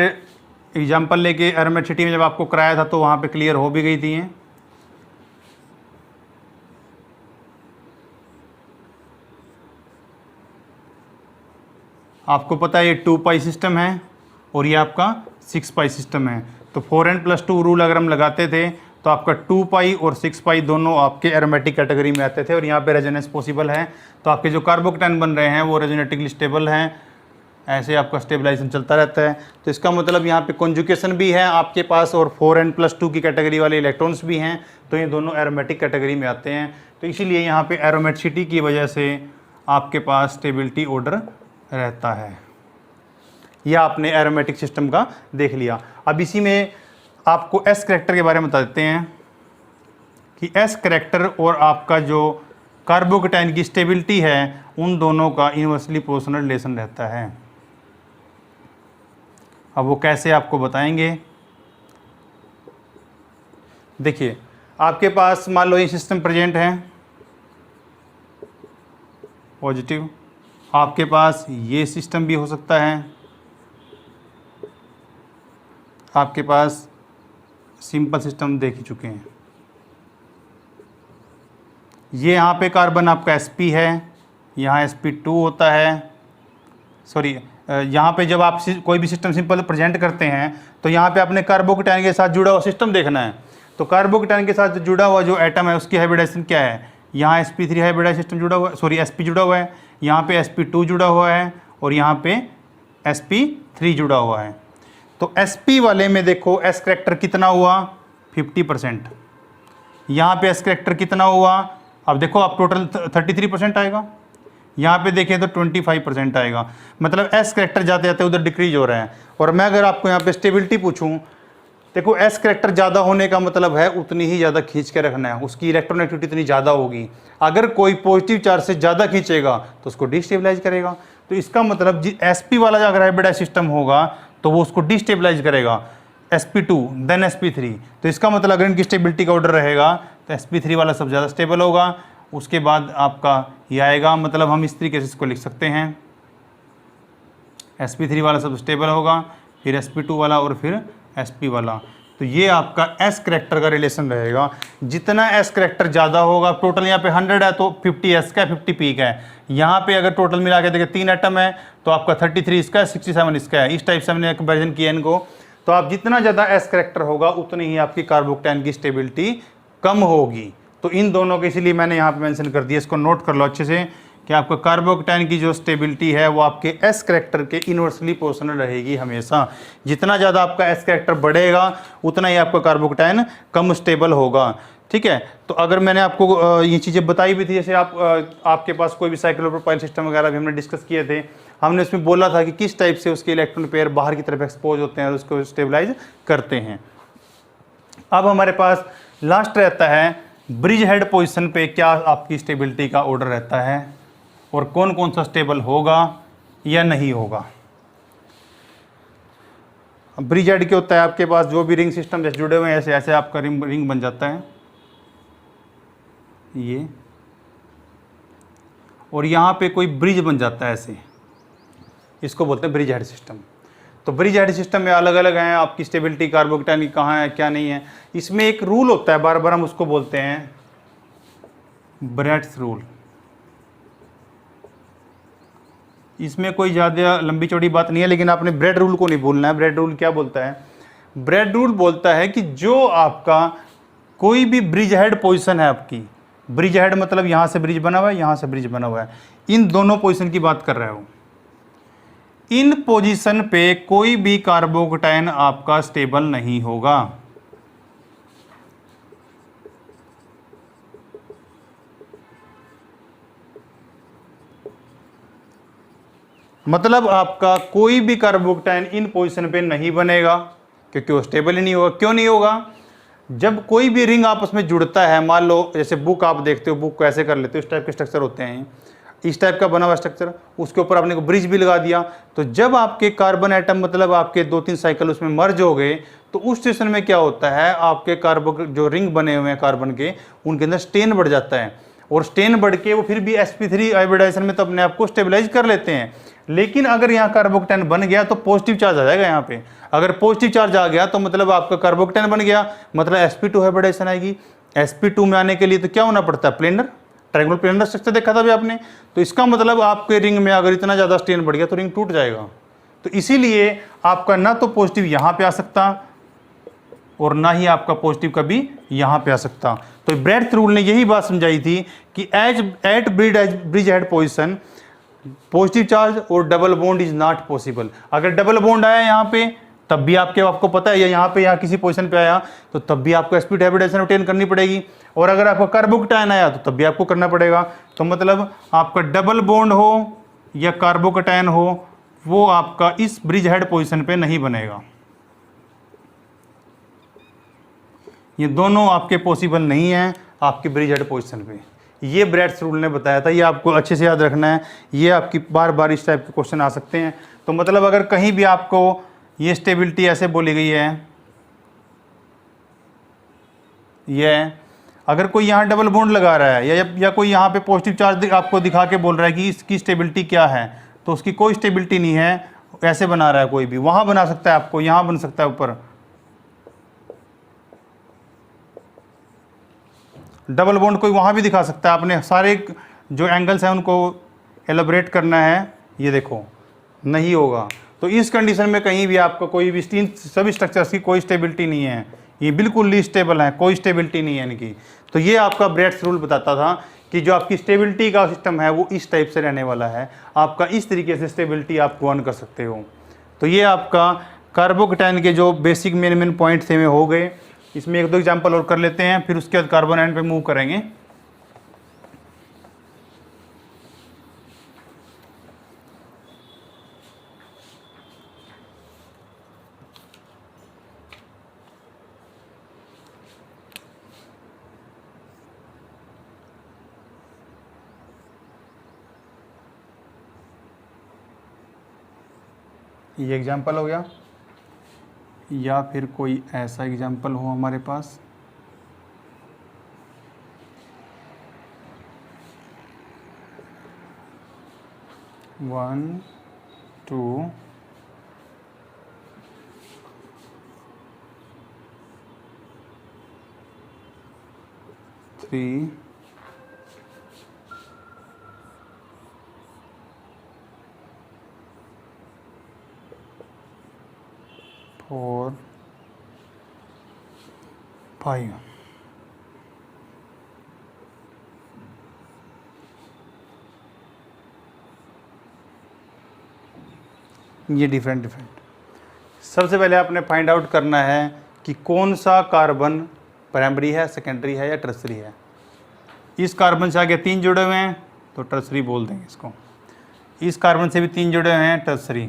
एग्जांपल लेके एरोमेटिसिटी में जब आपको कराया था तो वहाँ पे क्लियर हो भी गई थी। आपको पता है ये 2 पाई सिस्टम है और ये आपका 6 पाई सिस्टम है। तो 4n+2 रूल अगर हम लगाते थे तो आपका 2 पाई और 6 पाई दोनों आपके एरोमेटिक कैटेगरी में आते थे और यहाँ पे रेजोनेंस पॉसिबल है। तो आपके जो कार्बोकेटायन बन रहे हैं वो रेजोनेटिकली स्टेबल हैं, ऐसे आपका स्टेबलाइजेशन चलता रहता है। तो इसका मतलब यहाँ पे कॉन्जुगेशन भी है आपके पास और 4n+2 की कैटेगरी वाले इलेक्ट्रॉन्स भी हैं, तो ये दोनों एरोमेटिक कैटेगरी में आते हैं। तो इसीलिए यहाँ पे एरोमेटिसिटी की वजह से आपके पास स्टेबिलिटी ऑर्डर रहता है। यह आपने एरोमेटिक सिस्टम का देख लिया। अब इसी में आपको एस करैक्टर के बारे में बता देते हैं कि एस करैक्टर और आपका जो कार्बोकेटायन की स्टेबिलिटी है उन दोनों का इन्वर्सली प्रोपोर्शनल रिलेशन रहता है। अब वो कैसे आपको बताएंगे। देखिए आपके पास मान लो ये सिस्टम प्रेजेंट है पॉजिटिव, आपके पास ये सिस्टम भी हो सकता है, आपके पास सिंपल सिस्टम देख ही चुके हैं। ये यहाँ पे कार्बन आपका sp है, यहाँ sp2 होता है, सॉरी यहाँ पे जब आप कोई भी सिस्टम सिंपल प्रेजेंट करते हैं तो यहाँ पे अपने कार्बोकेटायन के साथ जुड़ा हुआ सिस्टम देखना है। तो कार्बोकेटायन के साथ जुड़ा हुआ जो एटम है उसकी हाइब्रिडाइजेशन क्या है, यहाँ sp3 हाइब्रिडाइज सिस्टम जुड़ा हुआ है, सॉरी sp जुड़ा हुआ है, यहाँ पे sp2 जुड़ा हुआ है और यहाँ पे sp3 जुड़ा हुआ है। तो sp वाले में देखो s करैक्टर कितना हुआ 50%, यहाँ पे s करैक्टर कितना हुआ, अब देखो आप टोटल 33% आएगा, यहाँ पे देखें तो 25% आएगा, मतलब s करैक्टर जाते जाते उधर डिक्रीज हो रहा है। और मैं अगर आपको यहाँ पे स्टेबिलिटी पूछूं, देखो s करैक्टर ज़्यादा होने का मतलब है उतनी ही ज़्यादा खींच के रखना है, उसकी इलेक्ट्रॉन एक्टिविटी इतनी ज़्यादा होगी। अगर कोई पॉजिटिव चार्ज से ज़्यादा खींचेगा तो उसको डिस्टेबलाइज करेगा। तो इसका मतलब sp वाला अगर हाइब्रिडाइज सिस्टम होगा तो वो उसको डिस्टेबलाइज करेगा, sp2 देन sp3। तो इसका मतलब अगर इनकी स्टेबिलिटी का ऑर्डर रहेगा तो sp3 वाला सब ज़्यादा स्टेबल होगा उसके बाद आपका ये आएगा, मतलब हम इस तरीके से इसको लिख सकते हैं, sp3 वाला सब स्टेबल होगा, फिर sp2 वाला और फिर sp वाला। तो ये आपका s करेक्टर का रिलेशन रहेगा। जितना s करेक्टर ज़्यादा होगा, टोटल यहाँ पे 100 है तो 50 s का है, 50 p का है। यहाँ पे अगर टोटल मिला के देखें 3 एटम है तो आपका 33 इसका है, 67 इसका है। इस टाइप से हमने कंपेरिजन किया इनको। तो आप जितना ज़्यादा s करेक्टर होगा उतनी ही आपकी कार्बोक्टेन की स्टेबिलिटी कम होगी। तो इन दोनों के, इसीलिए मैंने यहाँ पे मेंशन कर दिया, इसको नोट कर लो अच्छे से कि आपका कार्बोक्टेन की जो स्टेबिलिटी है वो आपके एस करेक्टर के इनवर्सली प्रोपोर्शनल रहेगी हमेशा। जितना ज़्यादा आपका एस करेक्टर बढ़ेगा उतना ही आपका कार्बोक्टेन कम स्टेबल होगा। ठीक है, तो अगर मैंने आपको ये चीज़ें बताई भी थी, जैसे आपके पास कोई भी साइक्लोप्रोपाइल सिस्टम वगैरह भी हमने डिस्कस किए थे, हमने उसमें बोला था कि किस टाइप से उसके इलेक्ट्रॉन पेयर बाहर की तरफ एक्सपोज होते हैं और उसको स्टेबलाइज करते हैं। अब हमारे पास लास्ट रहता है ब्रिज हेड पोजिशन पे क्या आपकी स्टेबिलिटी का ऑर्डर रहता है और कौन कौन सा स्टेबल होगा या नहीं होगा। ब्रिज हेड क्या होता है, आपके पास जो भी रिंग सिस्टम जैसे जुड़े हुए हैं ऐसे ऐसे आपका रिंग बन जाता है ये, और यहाँ पे कोई ब्रिज बन जाता है ऐसे, इसको बोलते हैं ब्रिज हेड सिस्टम। तो ब्रिज हेड सिस्टम में अलग अलग हैं आपकी स्टेबिलिटी कार्बोक्टेन की कहाँ है क्या नहीं है। इसमें एक रूल होता है, बार बार हम उसको बोलते हैं ब्रेड्स रूल। इसमें कोई ज़्यादा लंबी चौड़ी बात नहीं है, लेकिन आपने ब्रेड रूल को नहीं भूलना है। ब्रेड रूल क्या बोलता है? ब्रेड रूल बोलता है कि जो आपका कोई भी ब्रिज हेड पोजीशन है, आपकी ब्रिज हेड मतलब यहाँ से ब्रिज बना हुआ है, यहाँ से ब्रिज बना हुआ है, इन दोनों पोजीशन की बात कर रहे हो। इन पोजीशन पे कोई भी कार्बोक्टेन आपका स्टेबल नहीं होगा। मतलब आपका कोई भी कार्बोक्टेन इन पोजीशन पे नहीं बनेगा क्योंकि वो स्टेबल ही नहीं होगा। क्यों नहीं होगा? जब कोई भी रिंग आपस में जुड़ता है, मान लो जैसे बुक आप देखते हो, बुक को ऐसे कर लेते हो, इस टाइप के स्ट्रक्चर होते हैं, इस टाइप का बना हुआ स्ट्रक्चर, उसके ऊपर आपने को ब्रिज भी लगा दिया, तो जब आपके कार्बन एटम मतलब आपके 2-3 साइकिल उसमें मर्ज हो गए तो उस स्टेशन में क्या होता है, आपके कार्बन जो रिंग बने हुए हैं कार्बन के, उनके अंदर स्टेन बढ़ जाता है, और स्टेन बढ़ के वो फिर भी sp3 हाइब्रिडाइजेशन में तो अपने आप को स्टेबलाइज कर लेते हैं। लेकिन अगर यहाँ कार्बोक्टेन बन गया तो पॉजिटिव चार्ज आ जाएगा यहाँ पे। अगर पॉजिटिव चार्ज आ गया तो मतलब आपका कार्बोक्टेन बन गया, मतलब sp2 हाइब्रिडाइजेशन आएगी। sp2 में आने के लिए तो क्या होना पड़ता है? प्लेनर, ट्रायंगुलर प्लेनर स्ट्रक्चर देखा था अभी आपने। तो इसका मतलब आपके रिंग में अगर इतना ज़्यादा स्टेन बढ़ गया तो रिंग टूट जाएगा। तो इसीलिए आपका ना तो पॉजिटिव यहाँ पे आ सकता और ना ही आपका पॉजिटिव कभी यहाँ पे आ सकता। तो ब्रेड्थ रूल ने यही बात समझाई थी कि at bridgehead position positive charge और double bond is not possible. अगर डबल बॉन्ड आया यहाँ पे तब भी आपको पता है, या यहाँ पे यहाँ किसी पोजीशन पे आया तो तब भी आपको sp2 हाइब्रिडाइजेशन ऑब्टेन करनी पड़ेगी, और अगर आपका कार्बोक्टेन आया तो तब भी आपको करना पड़ेगा। तो मतलब आपका डबल बॉन्ड हो या कार्बोक्टेन हो, वो आपका इस ब्रिज हेड पोजीशन पे नहीं बनेगा। ये दोनों आपके पॉसिबल नहीं है आपके ब्रिज हेड पोजीशन पे। ये ब्रेड्स रूल ने बताया था, ये आपको अच्छे से याद रखना है। ये आपकी बार बार इस टाइप के क्वेश्चन आ सकते हैं। तो मतलब अगर कहीं भी आपको ये स्टेबिलिटी ऐसे बोली गई है, ये अगर कोई यहाँ डबल बॉन्ड लगा रहा है या कोई यहाँ पे पॉजिटिव चार्ज आपको दिखा के बोल रहा है कि इसकी स्टेबिलिटी क्या है, तो उसकी कोई स्टेबिलिटी नहीं है। ऐसे बना रहा है कोई भी, वहाँ बना सकता है आपको, यहाँ बन सकता है ऊपर। डबल बॉन्ड कोई वहाँ भी दिखा सकता है। आपने सारे जो एंगल्स हैं उनको एलाबोरेट करना है, ये देखो नहीं होगा। तो इस कंडीशन में कहीं भी आपको कोई भी सभी स्ट्रक्चर्स की कोई स्टेबिलिटी नहीं है, ये बिल्कुल ली स्टेबल है, कोई स्टेबिलिटी नहीं है इनकी। तो ये आपका ब्रेड्स रूल बताता था कि जो आपकी स्टेबिलिटी का सिस्टम है वो इस टाइप से रहने वाला है। आपका इस तरीके से स्टेबिलिटी आप अर्न कर सकते हो। तो ये आपका कार्बोक्टेन के जो बेसिक मेन पॉइंट थे वे हो गए। इसमें 1-2 एग्जाम्पल और कर लेते हैं, फिर उसके बाद कार्बन एंड पे मूव करेंगे। ये एग्जाम्पल हो गया, या फिर कोई ऐसा एग्जाम्पल हो हमारे पास। 1 2 3 4 5। ये डिफरेंट सबसे पहले आपने फाइंड आउट करना है कि कौन सा कार्बन प्राइमरी है, सेकेंडरी है या टर्सरी है। इस कार्बन से आगे 3 जुड़े हुए हैं तो टर्सरी बोल देंगे इसको। इस कार्बन से भी 3 जुड़े हुए हैं, टर्सरी।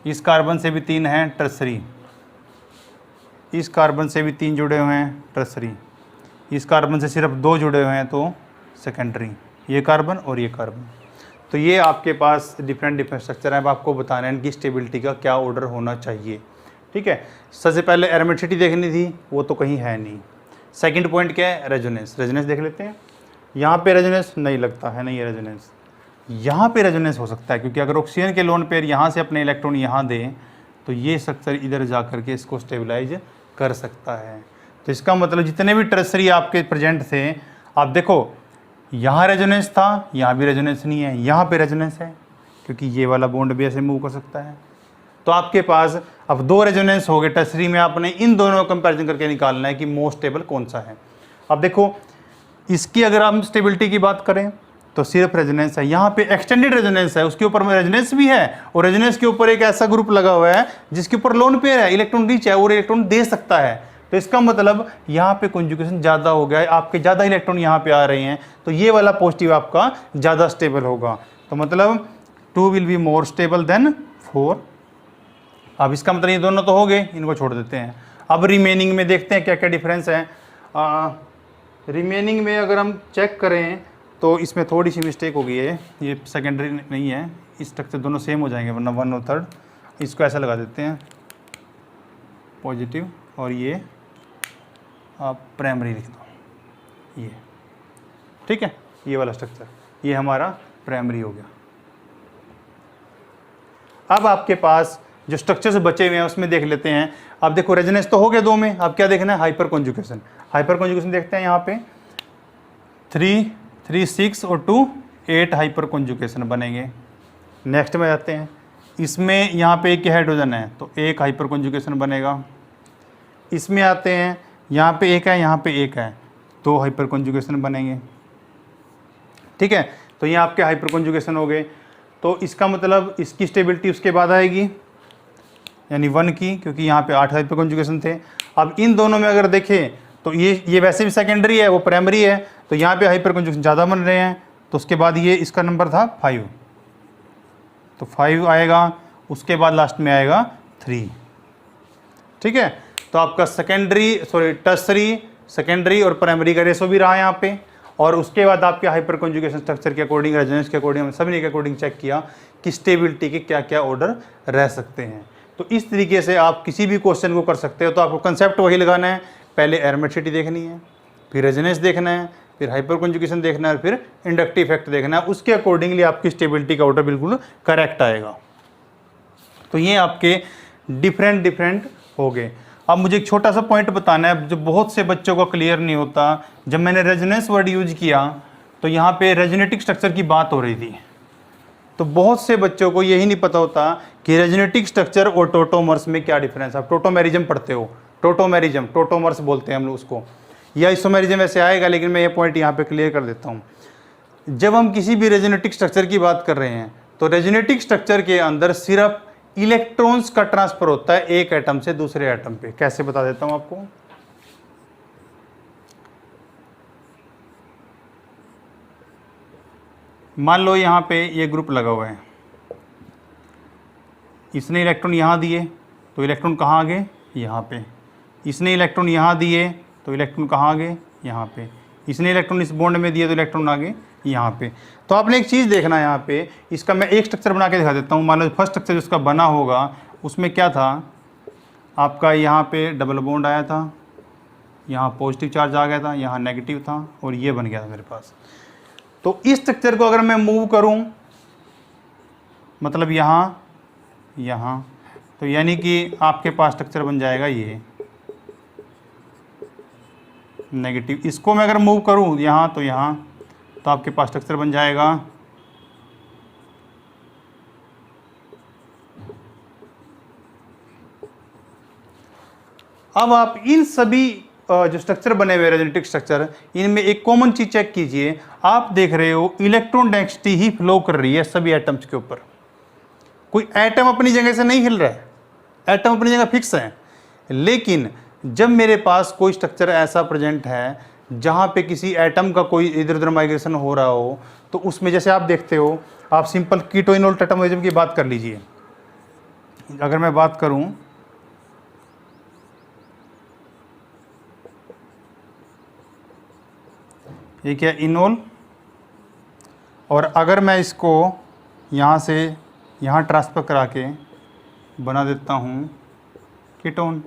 इस कार्बन से भी 3 हैं, टर्सरी। इस कार्बन से भी 3 जुड़े हुए हैं, टर्सरी। इस कार्बन से सिर्फ 2 जुड़े हुए हैं तो सेकेंडरी। ये कार्बन और ये कार्बन। तो ये आपके पास डिफरेंट स्ट्रक्चर है। अब आपको बताना है इनकी स्टेबिलिटी का क्या ऑर्डर होना चाहिए। ठीक है, सबसे पहले एरोमेटिसिटी देखनी थी, वो तो कहीं है नहीं। सेकंड पॉइंट क्या है, रेजोनेंस। रेजोनेंस देख लेते हैं। यहाँ पे रेजोनेंस नहीं लगता है, नहीं है रेजोनेंस। यहाँ पे रेजोनेंस हो सकता है क्योंकि अगर ऑक्सीजन के लोन पेयर यहाँ से अपने इलेक्ट्रॉन यहाँ दें तो ये स्ट्रक्चर इधर जा करके इसको स्टेबलाइज कर सकता है। तो इसका मतलब जितने भी टर्सरी आपके प्रेजेंट थे, आप देखो यहाँ रेजोनेंस था, यहाँ भी रेजोनेंस नहीं है, यहाँ पे रेजोनेंस है क्योंकि ये वाला बॉन्ड भी ऐसे मूव कर सकता है। तो आपके पास अब 2 रेजोनेंस हो गए टर्सरी में। आपने इन दोनों का कंपैरिजन करके निकालना है कि मोस्ट स्टेबल कौन सा है। अब देखो इसकी अगर हम स्टेबिलिटी की बात करें तो सिर्फ रेजोनेंस है। यहाँ पे एक्सटेंडेड रेजोनेंस है, उसके ऊपर में रेजोनेंस भी है और रेजोनेंस के ऊपर एक ऐसा ग्रुप लगा हुआ है जिसके ऊपर लोन पेयर है, इलेक्ट्रॉन रिच है और इलेक्ट्रॉन दे सकता है। तो इसका मतलब यहाँ पे कॉन्जुगेशन ज़्यादा हो गया है, आपके ज़्यादा इलेक्ट्रॉन यहाँ पे आ रहे हैं, तो ये वाला पॉजिटिव आपका ज़्यादा स्टेबल होगा। तो मतलब 2 will be more stable then 4। अब इसका मतलब ये दोनों तो हो गए, इनको छोड़ देते हैं। अब रिमेनिंग में देखते हैं क्या क्या डिफरेंस है। रिमेनिंग में अगर हम चेक करें तो इसमें थोड़ी सी मिस्टेक हो गई है, ये सेकेंडरी नहीं है, इस स्ट्रक्चर दोनों सेम हो जाएंगे वरना 1 और 3rd। इसको ऐसा लगा देते हैं पॉजिटिव और ये आप प्राइमरी लिख दो, ये ठीक है। ये वाला स्ट्रक्चर ये हमारा प्राइमरी हो गया। अब आपके पास जो स्ट्रक्चर्स बचे हुए हैं उसमें देख लेते हैं। अब देखो रेजोनेंस तो हो गया 2 में, अब क्या देखना है, हाइपर कॉन्जुगेशन। हाइपर कॉन्जुगेशन देखते हैं। यहाँ पे 3 3 6 और 2 8 हाइपर कॉन्जुगेशन बनेंगे। नेक्स्ट में जाते हैं, इसमें यहाँ पे एक हाइड्रोजन है तो 1 हाइपर कॉन्जुगेशन बनेगा। इसमें आते हैं, यहाँ पे 1 है, यहाँ पे 1 है, 2 हाइपर कॉन्जुगेशन बनेंगे। ठीक है, तो ये आपके हाइपर कॉन्जुगेशन हो गए। तो इसका मतलब इसकी स्टेबिलिटी उसके बाद आएगी, यानी 1 की, क्योंकि यहाँ पे 8 हाइपर कॉन्जुगेशन थे। अब इन दोनों में अगर देखें तो ये वैसे भी सेकेंडरी है, वो प्राइमरी है, तो यहाँ पे हाइपर कॉन्जुगेशन ज़्यादा बन रहे हैं। तो उसके बाद ये इसका नंबर था 5, तो 5 आएगा। उसके बाद लास्ट में आएगा 3। ठीक है, तो आपका टर्सरी, सेकेंडरी और प्राइमरी का रेशो भी रहा यहाँ पे। और उसके बाद आपके हाइपर कॉन्जुगेशन स्ट्रक्चर के अकॉर्डिंग, रेजोनेंस के अकॉर्डिंग, सभी के अकॉर्डिंग चेक किया कि स्टेबिलिटी के क्या क्या ऑर्डर रह सकते हैं। तो इस तरीके से आप किसी भी क्वेश्चन को कर सकते हो। तो आपको कंसेप्ट वही लगाना है, पहले एरोमेटिसिटी देखनी है, फिर रेजोनेंस देखना है, फिर हाइपर कॉन्जुगेशन देखना है, फिर इंडक्टिव इफेक्ट देखना है। उसके अकॉर्डिंगली आपकी स्टेबिलिटी का ऑर्डर बिल्कुल करेक्ट आएगा। तो ये आपके डिफरेंट हो गए। अब मुझे एक छोटा सा पॉइंट बताना है जो बहुत से बच्चों को क्लियर नहीं होता। जब मैंने रेजोनेंस वर्ड यूज किया तो यहाँ पे रेजोनेटिक स्ट्रक्चर की बात हो रही थी, तो बहुत से बच्चों को यही नहीं पता होता कि रेजोनेटिक स्ट्रक्चर और टोटोमर्स में क्या डिफरेंस है। आप टोटोमेरिज्म पढ़ते हो, टोटोमेरिज्म, टोटोमर्स बोलते हैं हम लोग उसको, या आइसोमेरिज्म वैसे आएगा, लेकिन मैं ये पॉइंट यहाँ पे क्लियर कर देता हूँ। जब हम किसी भी रेजोनेटिक स्ट्रक्चर की बात कर रहे हैं तो रेजोनेटिक स्ट्रक्चर के अंदर सिर्फ इलेक्ट्रॉन्स का ट्रांसफर होता है एक एटम से दूसरे एटम पे। कैसे बता देता हूं आपको। मान लो यहां पे ये ग्रुप लगा हुआ है, इसने इलेक्ट्रॉन यहां दिए तो इलेक्ट्रॉन कहां आ गए, यहां पे। इसने इलेक्ट्रॉन यहां दिए तो इलेक्ट्रॉन कहां आ गए, यहां पे। इसने इलेक्ट्रॉन इस बॉन्ड में दिए तो इलेक्ट्रॉन आ गए यहाँ पे। तो आपने एक चीज़ देखना है यहाँ पे, इसका मैं एक स्ट्रक्चर बना के दिखा देता हूँ। मान लो फर्स्ट स्ट्रक्चर जिसका बना होगा उसमें क्या था, आपका यहाँ पे डबल बॉन्ड आया था, यहाँ पॉजिटिव चार्ज आ गया था, यहाँ नेगेटिव था और ये बन गया था मेरे पास। तो इस स्ट्रक्चर को अगर मैं मूव करूँ मतलब यहाँ यहाँ, तो यानी कि आपके पास स्ट्रक्चर बन जाएगा ये नेगेटिव। इसको मैं अगर मूव करूँ यहाँ तो यहाँ, तो आपके पास स्ट्रक्चर बन जाएगा अब आप इन सभी जो स्ट्रक्चर बने हुए रेजोनेटिक स्ट्रक्चर, इनमें एक कॉमन चीज चेक कीजिए। आप देख रहे हो इलेक्ट्रॉन डेंसिटी ही फ्लो कर रही है सभी एटम्स के ऊपर, कोई एटम अपनी जगह से नहीं हिल रहा है, एटम अपनी जगह फिक्स है। लेकिन जब मेरे पास कोई स्ट्रक्चर ऐसा प्रेजेंट है जहां पे किसी एटम का कोई इधर उधर माइग्रेशन हो रहा हो, तो उसमें जैसे आप देखते हो, आप सिंपल कीटोइनोल टेट्रामरिज्म की बात कर लीजिए। अगर मैं बात करूं, ये क्या इनोल, और अगर मैं इसको यहाँ से यहाँ ट्रांसफर करा के बना देता हूँ कीटोन।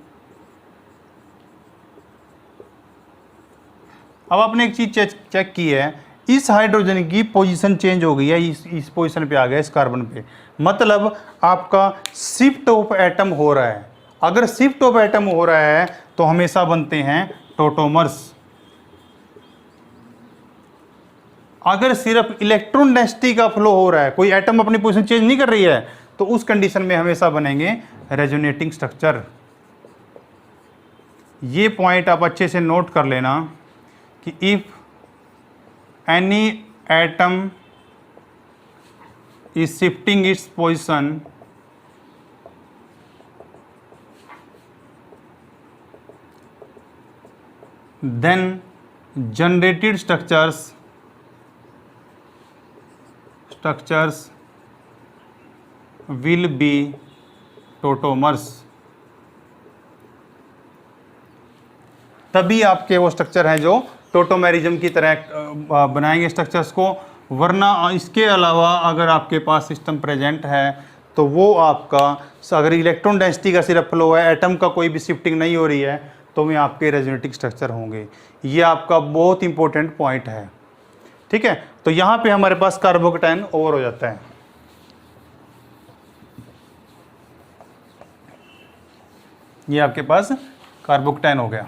अब आपने एक चीज़ चेक की है, इस हाइड्रोजन की पोजीशन चेंज हो गई है, इस पोजीशन पे आ गया, इस कार्बन पे, मतलब आपका शिफ्ट ऑफ एटम हो रहा है। अगर शिफ्ट ऑफ एटम हो रहा है तो हमेशा बनते हैं टोटोमर्स। अगर सिर्फ इलेक्ट्रॉन डेंसिटी का फ्लो हो रहा है, कोई एटम अपनी पोजीशन चेंज नहीं कर रही है, तो उस कंडीशन में हमेशा बनेंगे रेजोनेटिंग स्ट्रक्चर। ये पॉइंट आप अच्छे से नोट कर लेना कि if any atom is shifting its position then generated structures will be tautomers. तभी आपके वो स्ट्रक्चर हैं जो टोटोमेरिज्म की तरह बनाएंगे स्ट्रक्चर्स को। वरना इसके अलावा अगर आपके पास सिस्टम प्रेजेंट है तो वो आपका, अगर इलेक्ट्रॉन डेंसिटी का सिर्फ फ्लो है, एटम का कोई भी शिफ्टिंग नहीं हो रही है, तो वे आपके रेजोनेटिक स्ट्रक्चर होंगे। ये आपका बहुत इंपॉर्टेंट पॉइंट है, ठीक है। तो यहाँ पे हमारे पास कार्बोकेटायन ओवर हो जाता है। ये आपके पास कार्बोकेटायन हो गया।